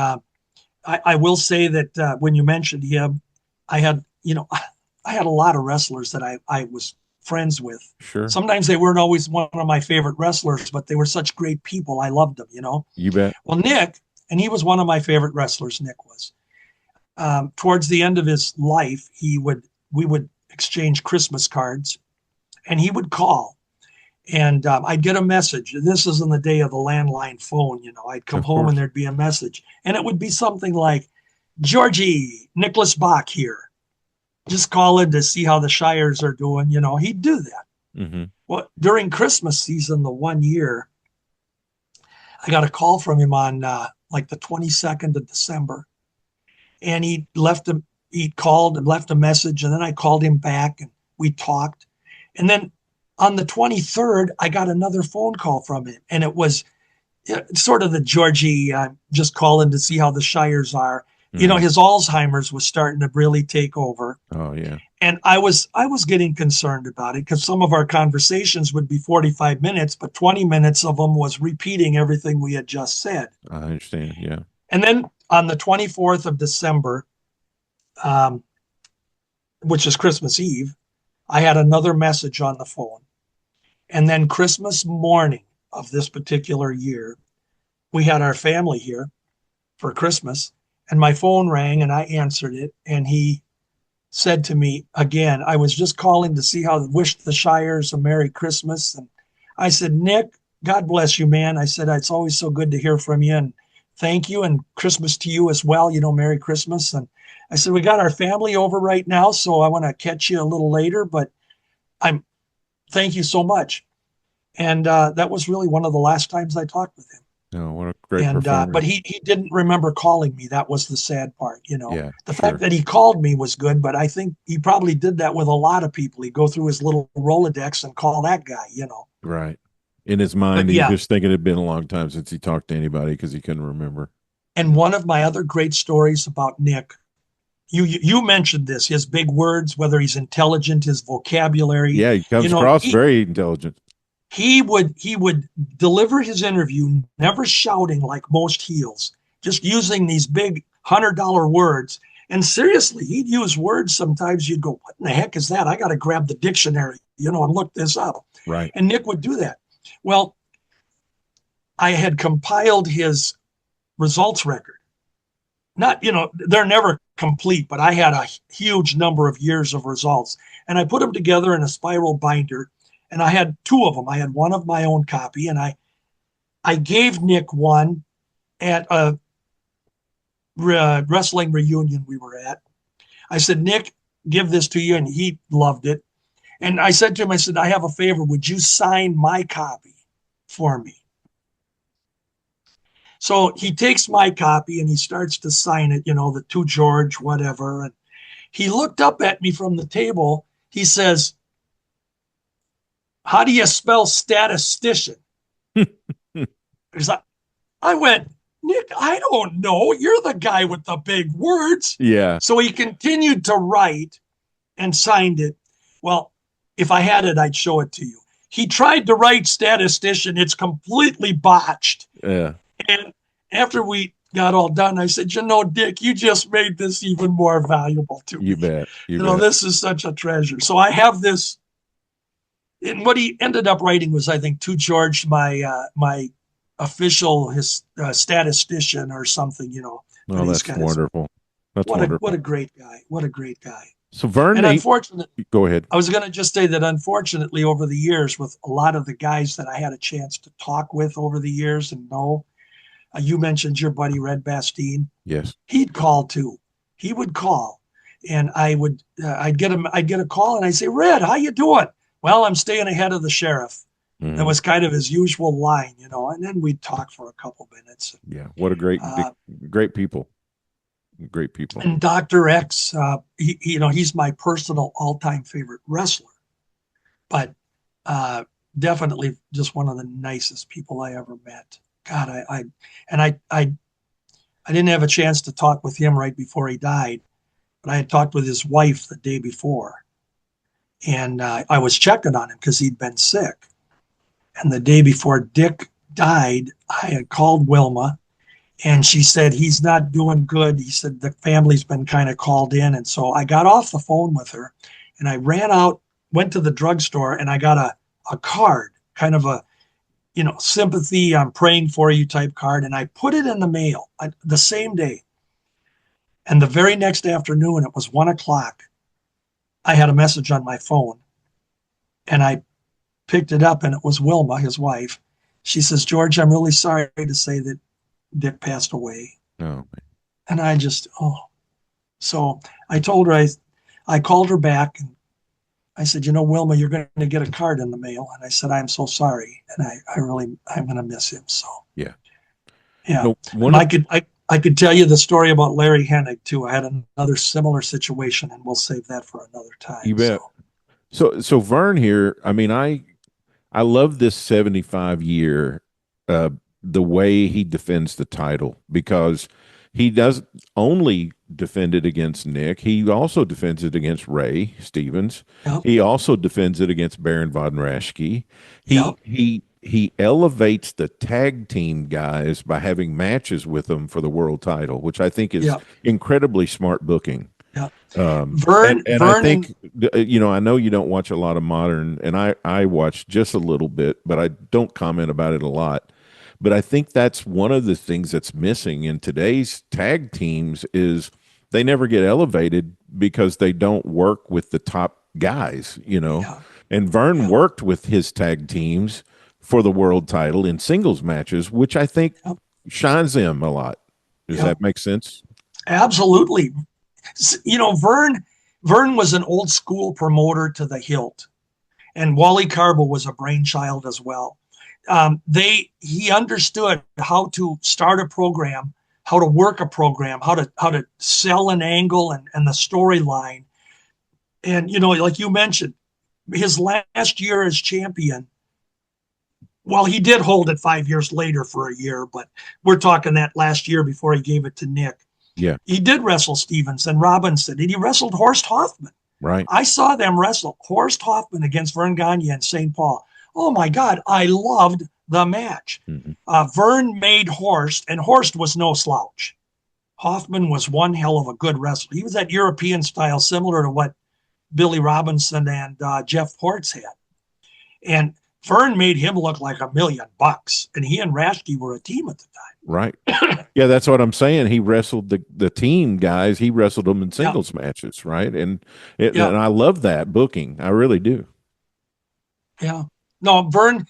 I will say that when you mentioned him, I had a lot of wrestlers that I was friends with. Sure. Sometimes they weren't always one of my favorite wrestlers, but they were such great people. I loved them, You bet. Well, Nick, and he was one of my favorite wrestlers, Nick was. Towards the end of his life, we would exchange Christmas cards and he would call and I'd get a message. This is in the day of the landline phone. I'd come home and there'd be a message and it would be something like, "Georgie, Nicholas Bach here. Just call in to see how the Shires are doing." He'd do that. Mm-hmm. Well, during Christmas season, the one year, I got a call from him on like the 22nd of December. And he called and left a message. And then I called him back and we talked. And then on the 23rd, I got another phone call from him. And it was sort of the Georgie, just calling to see how the Shires are. You know, his Alzheimer's was starting to really take over. Oh yeah. And I was getting concerned about it because some of our conversations would be 45 minutes, but 20 minutes of them was repeating everything we had just said. I understand. Yeah. And then on the 24th of December, which is Christmas Eve, I had another message on the phone. And then Christmas morning of this particular year, we had our family here for Christmas, and my phone rang and I answered it. And he said to me again, I was just calling to see how wished the Shires a Merry Christmas. And I said, Nick, God bless you, man. I said, it's always so good to hear from you, and thank you, and Christmas to you as well. You know, Merry Christmas. And I said, we got our family over right now, so I want to catch you a little later, but thank you so much. And that was really one of the last times I talked with him. Oh, what a great performance. But he didn't remember calling me. That was the sad part, you know. Yeah, the fact that he called me was good, but I think he probably did that with a lot of people. He'd go through his little Rolodex and call that guy, you know. Right. In his mind, he's just thinking it'd been a long time since he talked to anybody because he couldn't remember. And one of my other great stories about Nick, you mentioned this, his big words, whether he's intelligent, his vocabulary. Yeah, he comes across very intelligent. He would deliver his interview, never shouting like most heels, just using these big $100 words. And seriously, he'd use words sometimes you'd go, what in the heck is that? I got to grab the dictionary, you know, and look this up. Right. And Nick would do that. Well, I had compiled his results record. Not, you know, they're never complete, but I had a huge number of years of results. And I put them together in a spiral binder. And I had two of them. I had one of my own copy, and I gave Nick one at a wrestling reunion we were at. I said, Nick, give this to you, and he loved it. And I said to him, I said, I have a favor. Would you sign my copy for me? So he takes my copy, and he starts to sign it, you know, the to George, whatever. And he looked up at me from the table. He says, how do you spell statistician? I went, Nick, I don't know. You're the guy with the big words. Yeah. So he continued to write and signed it. Well, if I had it, I'd show it to you. He tried to write statistician. It's completely botched. Yeah. And after we got all done, I said, you know, Dick, you just made this even more valuable to me. You bet. You know, this is such a treasure. So I have this. And what he ended up writing was, I think, to George, my official statistician or something, you know. Oh, that's wonderful. That's wonderful. What a great guy. What a great guy. So Verne, and unfortunately, go ahead. I was going to just say that unfortunately, over the years, with a lot of the guys that I had a chance to talk with over the years and know, you mentioned your buddy Red Bastine. Yes. He'd call too. He would call, and I'd get a call, and I'd say, Red, how you doing? Well, I'm staying ahead of the sheriff. That was kind of his usual line, you know, and then we'd talk for a couple minutes. Yeah. What a great people. Great people. And Dr. X, you know, he's my personal all-time favorite wrestler, but definitely just one of the nicest people I ever met. God, I didn't have a chance to talk with him right before he died, but I had talked with his wife the day before. And I was checking on him because he'd been sick. And the day before Dick died, I had called Wilma, and she said, he's not doing good. He said, the family's been kind of called in. And so I got off the phone with her, and I ran out, went to the drugstore, and I got a card, kind of a, you know, sympathy, I'm praying for you type card. And I put it in the mail the same day. And the very next afternoon, it was 1:00. I had a message on my phone, and I picked it up, and it was Wilma, his wife. She says, George, I'm really sorry to say that Dick passed away. Oh, and I just, so I told her, I called her back, and I said, you know, Wilma, you're going to get a card in the mail. And I said, I'm so sorry. And I'm going to miss him. So, yeah. Yeah. No, I could tell you the story about Larry Hennig too. I had another similar situation, and we'll save that for another time. You bet. So Verne here, I mean, I love this 75 year, the way he defends the title, because he doesn't only defend it against Nick. He also defends it against Ray Stevens. Yep. He also defends it against Baron von Raschke. Yep. He elevates the tag team guys by having matches with them for the world title, which I think is Yep. incredibly smart booking. Yep. Verne, and I think, I know you don't watch a lot of modern, and I watch just a little bit, but I don't comment about it a lot. But I think that's one of the things that's missing in today's tag teams is they never get elevated because they don't work with the top guys, Yeah. And Verne worked with his tag teams for the world title in singles matches, which I think shines them a lot. Does that make sense? Absolutely. Verne was an old school promoter to the hilt, and Wally Carbo was a brainchild as well. He understood how to start a program, how to work a program, how to sell an angle and the storyline. And like you mentioned, his last year as champion. Well, he did hold it 5 years later for a year, but we're talking that last year before he gave it to Nick. Yeah. He did wrestle Stevens and Robinson, and he wrestled Horst Hoffman. Right. I saw them wrestle Horst Hoffman against Verne Gagne and St. Paul. Oh my God, I loved the match. Mm-hmm. Verne made Horst, and Horst was no slouch. Hoffman was one hell of a good wrestler. He was that European style, similar to what Billy Robinson and Jeff Ports had. And Verne made him look like $1 million, and he and Raschke were a team at the time. Right. Yeah, that's what I'm saying. He wrestled the team guys. He wrestled them in singles matches, right? And and I love that booking. I really do. Yeah. No, Verne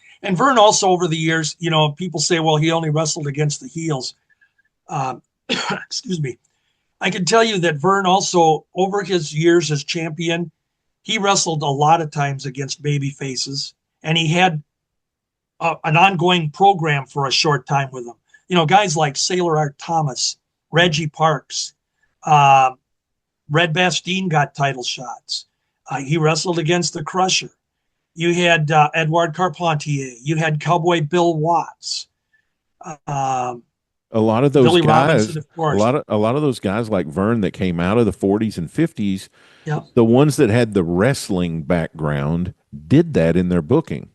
also over the years, people say, well, he only wrestled against the heels. Excuse me. I can tell you that Verne also, over his years as champion, he wrestled a lot of times against baby faces, and he had an ongoing program for a short time with them. Guys like Sailor Art Thomas, Reggie Parks, Red Bastien got title shots. He wrestled against the Crusher. You had Edouard Carpentier. You had Cowboy Bill Watts. A lot of those Billy guys, Robinson, of course. a lot of those guys like Verne that came out of the 40s and 50s, Yep. the ones that had the wrestling background did that in their booking.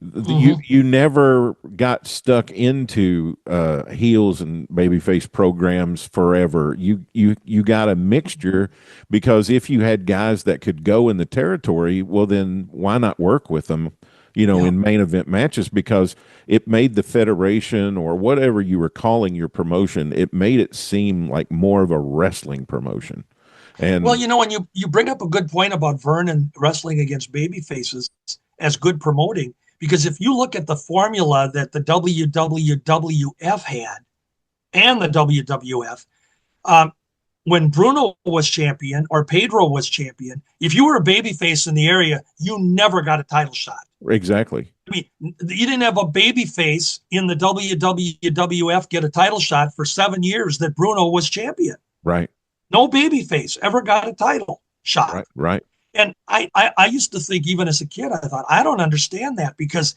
Mm-hmm. You never got stuck into heels and babyface programs forever. You got a mixture, because if you had guys that could go in the territory, well then why not work with them, in main event matches, because it made the federation or whatever you were calling your promotion, it made it seem like more of a wrestling promotion. And well, when you bring up a good point about Verne and wrestling against baby faces as good promoting. Because if you look at the formula that the WWF had and the WWF, when Bruno was champion or Pedro was champion, if you were a babyface in the area, you never got a title shot. Exactly. I mean, you didn't have a babyface in the WWF get a title shot for 7 years that Bruno was champion. Right. No babyface ever got a title shot. Right. And I used to think, even as a kid, I thought, I don't understand that, because,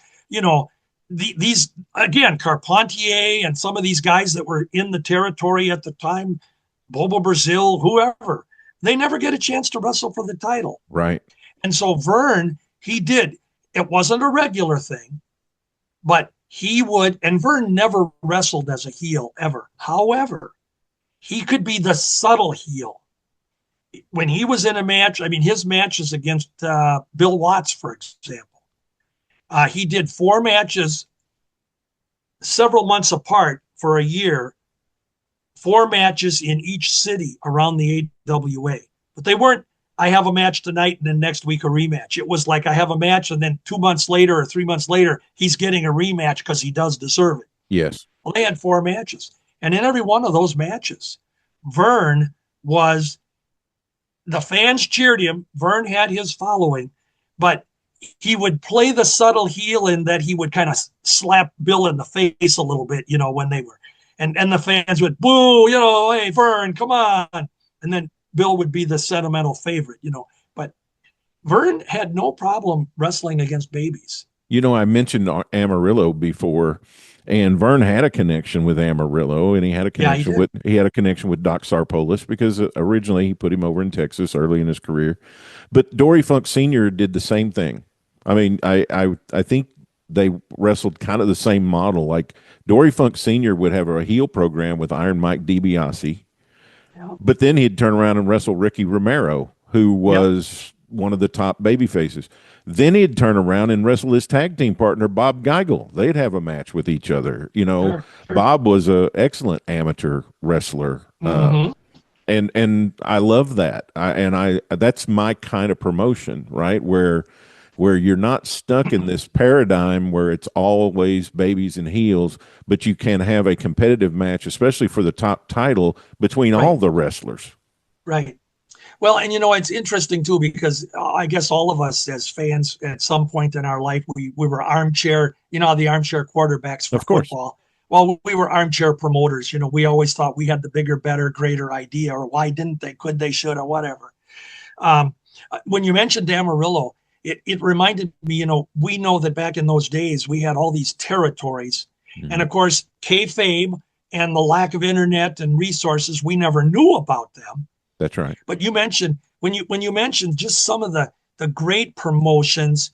these, again, Carpentier and some of these guys that were in the territory at the time, Bobo Brazil, whoever, they never get a chance to wrestle for the title. Right. And so Verne, he did. It wasn't a regular thing, but he would, and Verne never wrestled as a heel ever. However, he could be the subtle heel. When he was in a match, his matches against Bill Watts, for example, he did 4 matches several months apart for a year, 4 matches in each city around the AWA. But they weren't, I have a match tonight and then next week a rematch. It was like I have a match and then 2 months later or 3 months later, he's getting a rematch because he does deserve it. Yes. Well, they had 4 matches. And in every one of those matches, Verne was... The fans cheered him. Verne had his following, but he would play the subtle heel in that he would kind of slap Bill in the face a little bit, when they were, and the fans would boo, hey, Verne, come on. And then Bill would be the sentimental favorite, but Verne had no problem wrestling against babies. I mentioned Amarillo before, And Verne had a connection with Amarillo, and he had a Yeah, he connection did. with Doc Sarpolis because originally he put him over in Texas early in his career. But Dory Funk Sr. did the same thing. I mean, I think they wrestled kind of the same model. Like Dory Funk Sr. would have a heel program with Iron Mike DiBiase, Yeah. but then he'd turn around and wrestle Ricky Romero, who Yep. was one of the top baby faces. Then he'd turn around and wrestle his tag team partner, Bob Geigel. They'd have a match with each other. You know, Sure, sure. Bob was an excellent amateur wrestler. Mhm. And I love that. I that's my kind of promotion, right? Where you're not stuck in this paradigm where it's always babies and heels, but you can have a competitive match, especially for the top title, between Right. all the wrestlers. Right. Well, and it's interesting too, because I guess all of us as fans at some point in our life, we were armchair, the armchair quarterbacks for Of course. football. Well, we were armchair promoters. We always thought we had the bigger, better, greater idea, or why didn't they, could they, should, or whatever. When you mentioned Amarillo, it reminded me, we know that back in those days, we had all these territories. Mhm. And of course, kayfabe and the lack of internet and resources, we never knew about them. That's right. But you mentioned when you mentioned just some of the great promotions,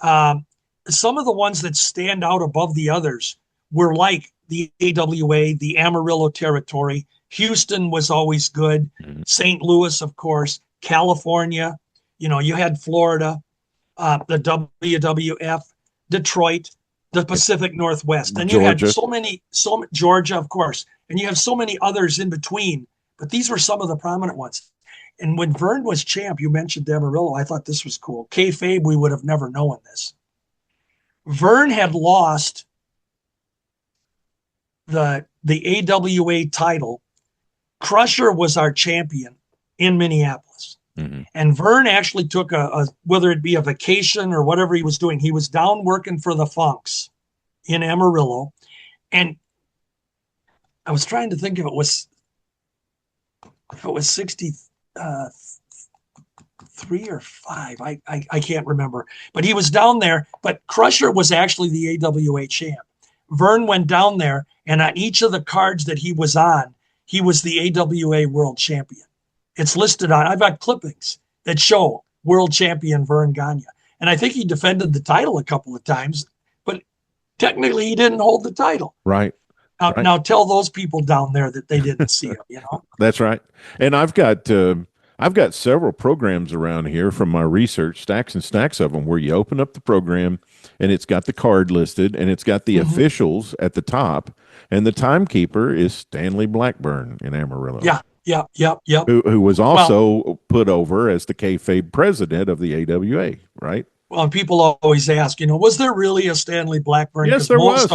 some of the ones that stand out above the others were like the AWA, the Amarillo territory. Houston was always good. Mhm. St. Louis, of course. California. You had Florida, the WWF, Detroit, the Pacific Northwest, and you had Georgia. Georgia, of course, and you have so many others in between. But these were some of the prominent ones. And when Verne was champ, you mentioned Amarillo. I thought this was cool. Kayfabe, we would have never known this. Verne had lost the AWA title. Crusher was our champion in Minneapolis. Mhm. And Verne actually took whether it be a vacation or whatever he was doing, he was down working for the Funks in Amarillo. And I was trying to think if it was 63 or 5. I can't remember. But he was down there. But Crusher was actually the AWA champ. Verne went down there, and on each of the cards that he was on, he was the AWA world champion. It's listed on, I've got clippings that show world champion Verne Gagne. And I think he defended the title a couple of times, but technically he didn't hold the title. Right. Now tell those people down there that they didn't see it, That's right. And I've got several programs around here from my research, stacks and stacks of them, where you open up the program and it's got the card listed and it's got the officials at the top, and the timekeeper is Stanley Blackburn in Amarillo. Yeah. Who was also put over as the kayfabe president of the AWA, right? Well, and people always ask, was there really a Stanley Blackburn? Yes, there was.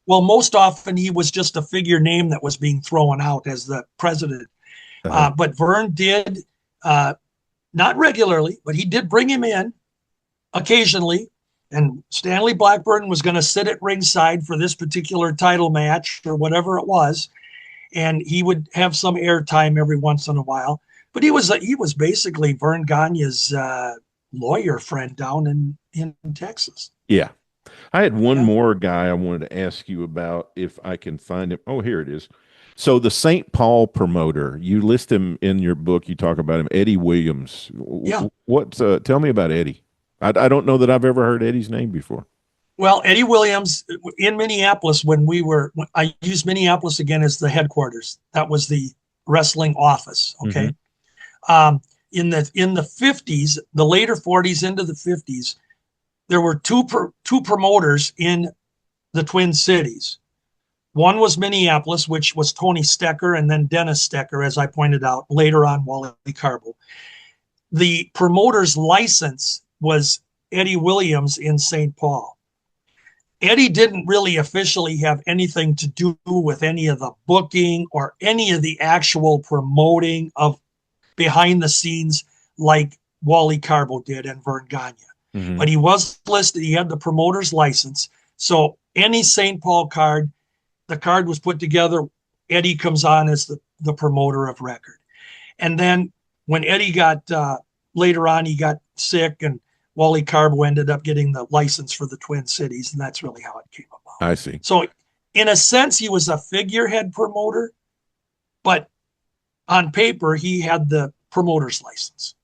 Most often he was just a figure name that was being thrown out as the president. But Verne did, not regularly, but he did bring him in occasionally. And Stanley Blackburn was going to sit at ringside for this particular title match or whatever it was. And he would have some airtime every once in a while. But he was basically Verne Gagne's lawyer friend down in Texas. Yeah. I had one more guy I wanted to ask you about, if I can find him. Oh, here it is. So the St. Paul promoter, you list him in your book. You talk about him, Eddie Williams. Yeah. Tell me about Eddie. I don't know that I've ever heard Eddie's name before. Well, Eddie Williams in Minneapolis, when I used Minneapolis again as the headquarters. That was the wrestling office. Okay. In the 50s, the later 40s into the 50s, there were two promoters in the Twin Cities. One was Minneapolis, which was Tony Stecker, and then Dennis Stecker, as I pointed out, later on Wally Carbo. The promoter's license was Eddie Williams in St. Paul. Eddie didn't really officially have anything to do with any of the booking or any of the actual promoting of behind the scenes like Wally Carbo did and Verne Gagne. Mm-hmm. But he was listed. He had the promoter's license. So any St. Paul card, the card was put together. Eddie comes on as the promoter of record. And then when Eddie got, later on, he got sick, and Wally Carbo ended up getting the license for the Twin Cities, and that's really how it came about. I see. So in a sense, he was a figurehead promoter, but on paper, he had the promoter's license.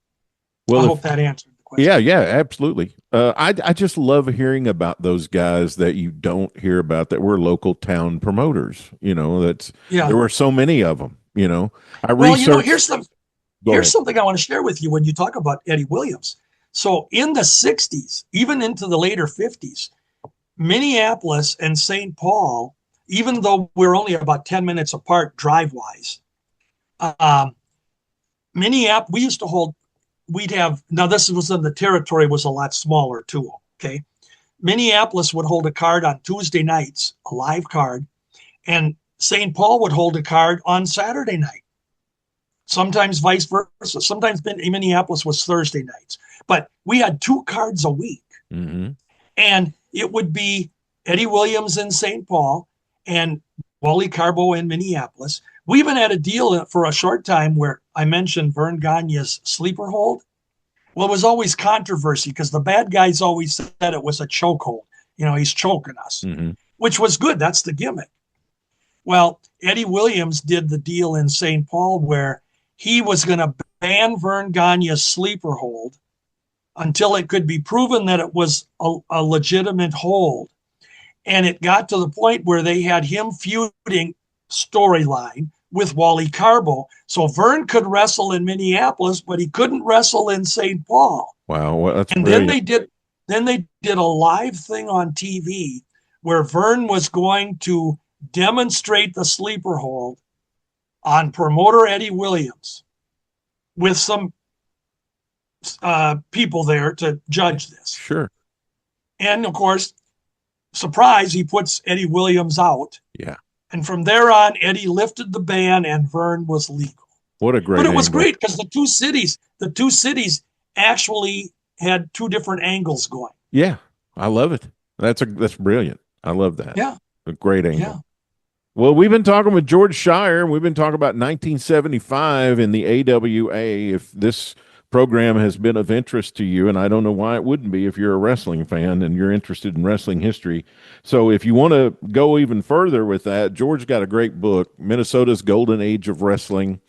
Well, I hope that answered the question. yeah, absolutely. I just love hearing about those guys that you don't hear about that were local town promoters. There were so many of them. I Well, researched. here's something I want to share with you when you talk about Eddie Williams. So in the 60s, even into the later 50s, Minneapolis and St. Paul, even though we're only about 10 minutes apart drive-wise, Minneapolis, we used to hold, now this was in the territory was a lot smaller too, okay? Minneapolis would hold a card on Tuesday nights, a live card, and St. Paul would hold a card on Saturday night. Sometimes vice versa. Sometimes Minneapolis was Thursday nights. But we had 2 cards a week. Mm-hmm. And it would be Eddie Williams in St. Paul and Wally Carbo in Minneapolis. We even had a deal for a short time where I mentioned Verne Gagne's sleeper hold. Well, it was always controversy because the bad guys always said it was a chokehold. He's choking us, which was good. That's the gimmick. Well, Eddie Williams did the deal in St. Paul where he was going to ban Verne Gagne's sleeper hold until it could be proven that it was a legitimate hold. And it got to the point where they had him feuding storyline with Wally Carbo. So Verne could wrestle in Minneapolis, but he couldn't wrestle in St. Paul. Wow, well, that's and brilliant. then they did a live thing on TV where Verne was going to demonstrate the sleeper hold on promoter Eddie Williams with some people there to judge this. Sure. And of course, surprise, he puts Eddie Williams out. Yeah. And from there on, Eddie lifted the ban and Verne was legal. What a great But it was angle. great because the two cities actually had 2 different angles going. Yeah, I love it. That's brilliant. I love that. Yeah. A great angle. Yeah. Well, we've been talking with George Schire. We've been talking about 1975 in the AWA. If this program has been of interest to you, and I don't know why it wouldn't be if you're a wrestling fan and you're interested in wrestling history. So if you want to go even further with that, George got a great book, Minnesota's Golden Age of Wrestling,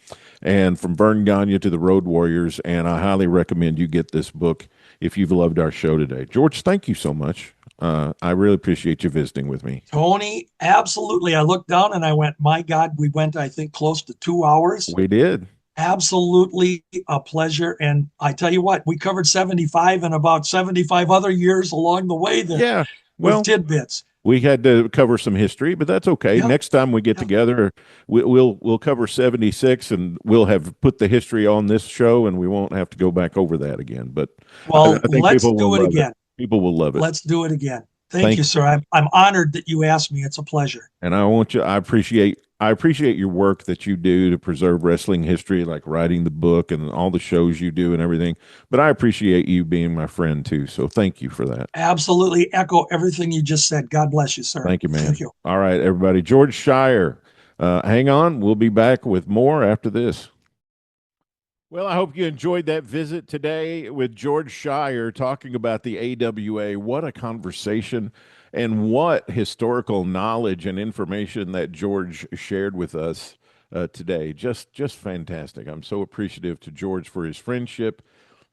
and from Verne Gagne to the Road Warriors, and I highly recommend you get this book if you've loved our show today. George, thank you so much. I really appreciate you visiting with me. Tony, absolutely. I looked down and I went, my God, we went, I think, close to 2 hours. We did. Absolutely a pleasure. And I tell you what, we covered 75 and about 75 other years along the way there. Yeah. Well, with tidbits. We had to cover some history, but that's okay. Yeah. Next time we get together, we'll cover 76, and we'll have put the history on this show, and we won't have to go back over that again. But well, I think let's people do will it love again. People will love it. Let's do it again. Thank you, sir. I'm honored that you asked me. It's a pleasure. And I appreciate your work that you do to preserve wrestling history, like writing the book and all the shows you do and everything. But I appreciate you being my friend too. So thank you for that. Absolutely echo everything you just said. God bless you, sir. Thank you, man. Thank you. All right, everybody. George Schire. Hang on. We'll be back with more after this. Well, I hope you enjoyed that visit today with George Schire talking about the AWA. What a conversation, and what historical knowledge and information that George shared with us today. Just fantastic. I'm so appreciative to George for his friendship,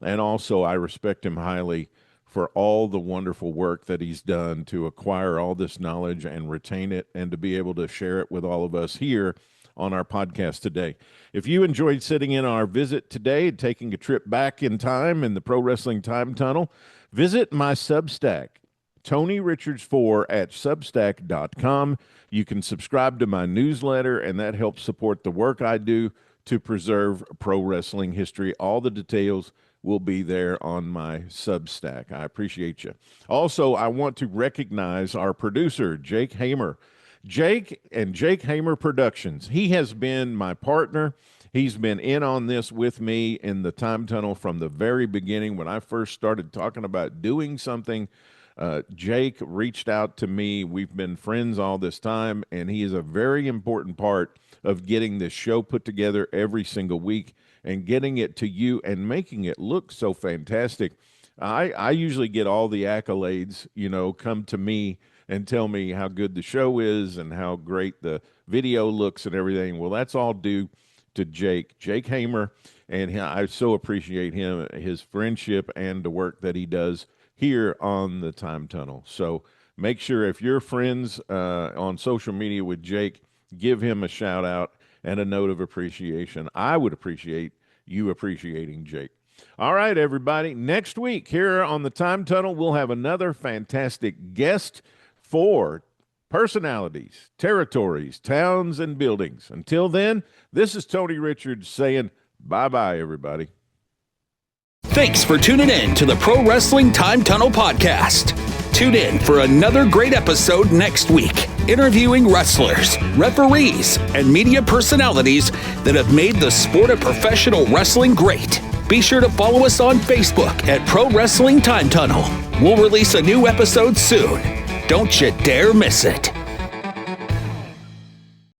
and also I respect him highly for all the wonderful work that he's done to acquire all this knowledge and retain it, and to be able to share it with all of us here on our podcast today. If you enjoyed sitting in our visit today and taking a trip back in time in the Pro Wrestling Time Tunnel, visit my Substack, TonyRichards4 at Substack.com. You can subscribe to my newsletter, and that helps support the work I do to preserve pro wrestling history. All the details will be there on my Substack. I appreciate you. Also, I want to recognize our producer, Jake Hamer. Jake and Jake Hamer Productions. He has been my partner. He's been in on this with me in the time tunnel from the very beginning. When I first started talking about doing something, Jake reached out to me. We've been friends all this time, and he is a very important part of getting this show put together every single week and getting it to you and making it look so fantastic. I usually get all the accolades, come to me and tell me how good the show is and how great the video looks and everything. Well, that's all due to Jake Hamer, and I so appreciate him, his friendship, and the work that he does here on the Time Tunnel. So make sure, if you're friends on social media with Jake, give him a shout out and a note of appreciation. I would appreciate you appreciating Jake. All right, everybody. Next week here on the Time Tunnel, we'll have another fantastic guest for personalities, territories, towns, and buildings. Until then, this is Tony Richards saying bye-bye, everybody. Thanks for tuning in to the Pro Wrestling Time Tunnel podcast. Tune in for another great episode next week, interviewing wrestlers, referees, and media personalities that have made the sport of professional wrestling great. Be sure to follow us on Facebook at Pro Wrestling Time Tunnel. We'll release a new episode soon. Don't you dare miss it.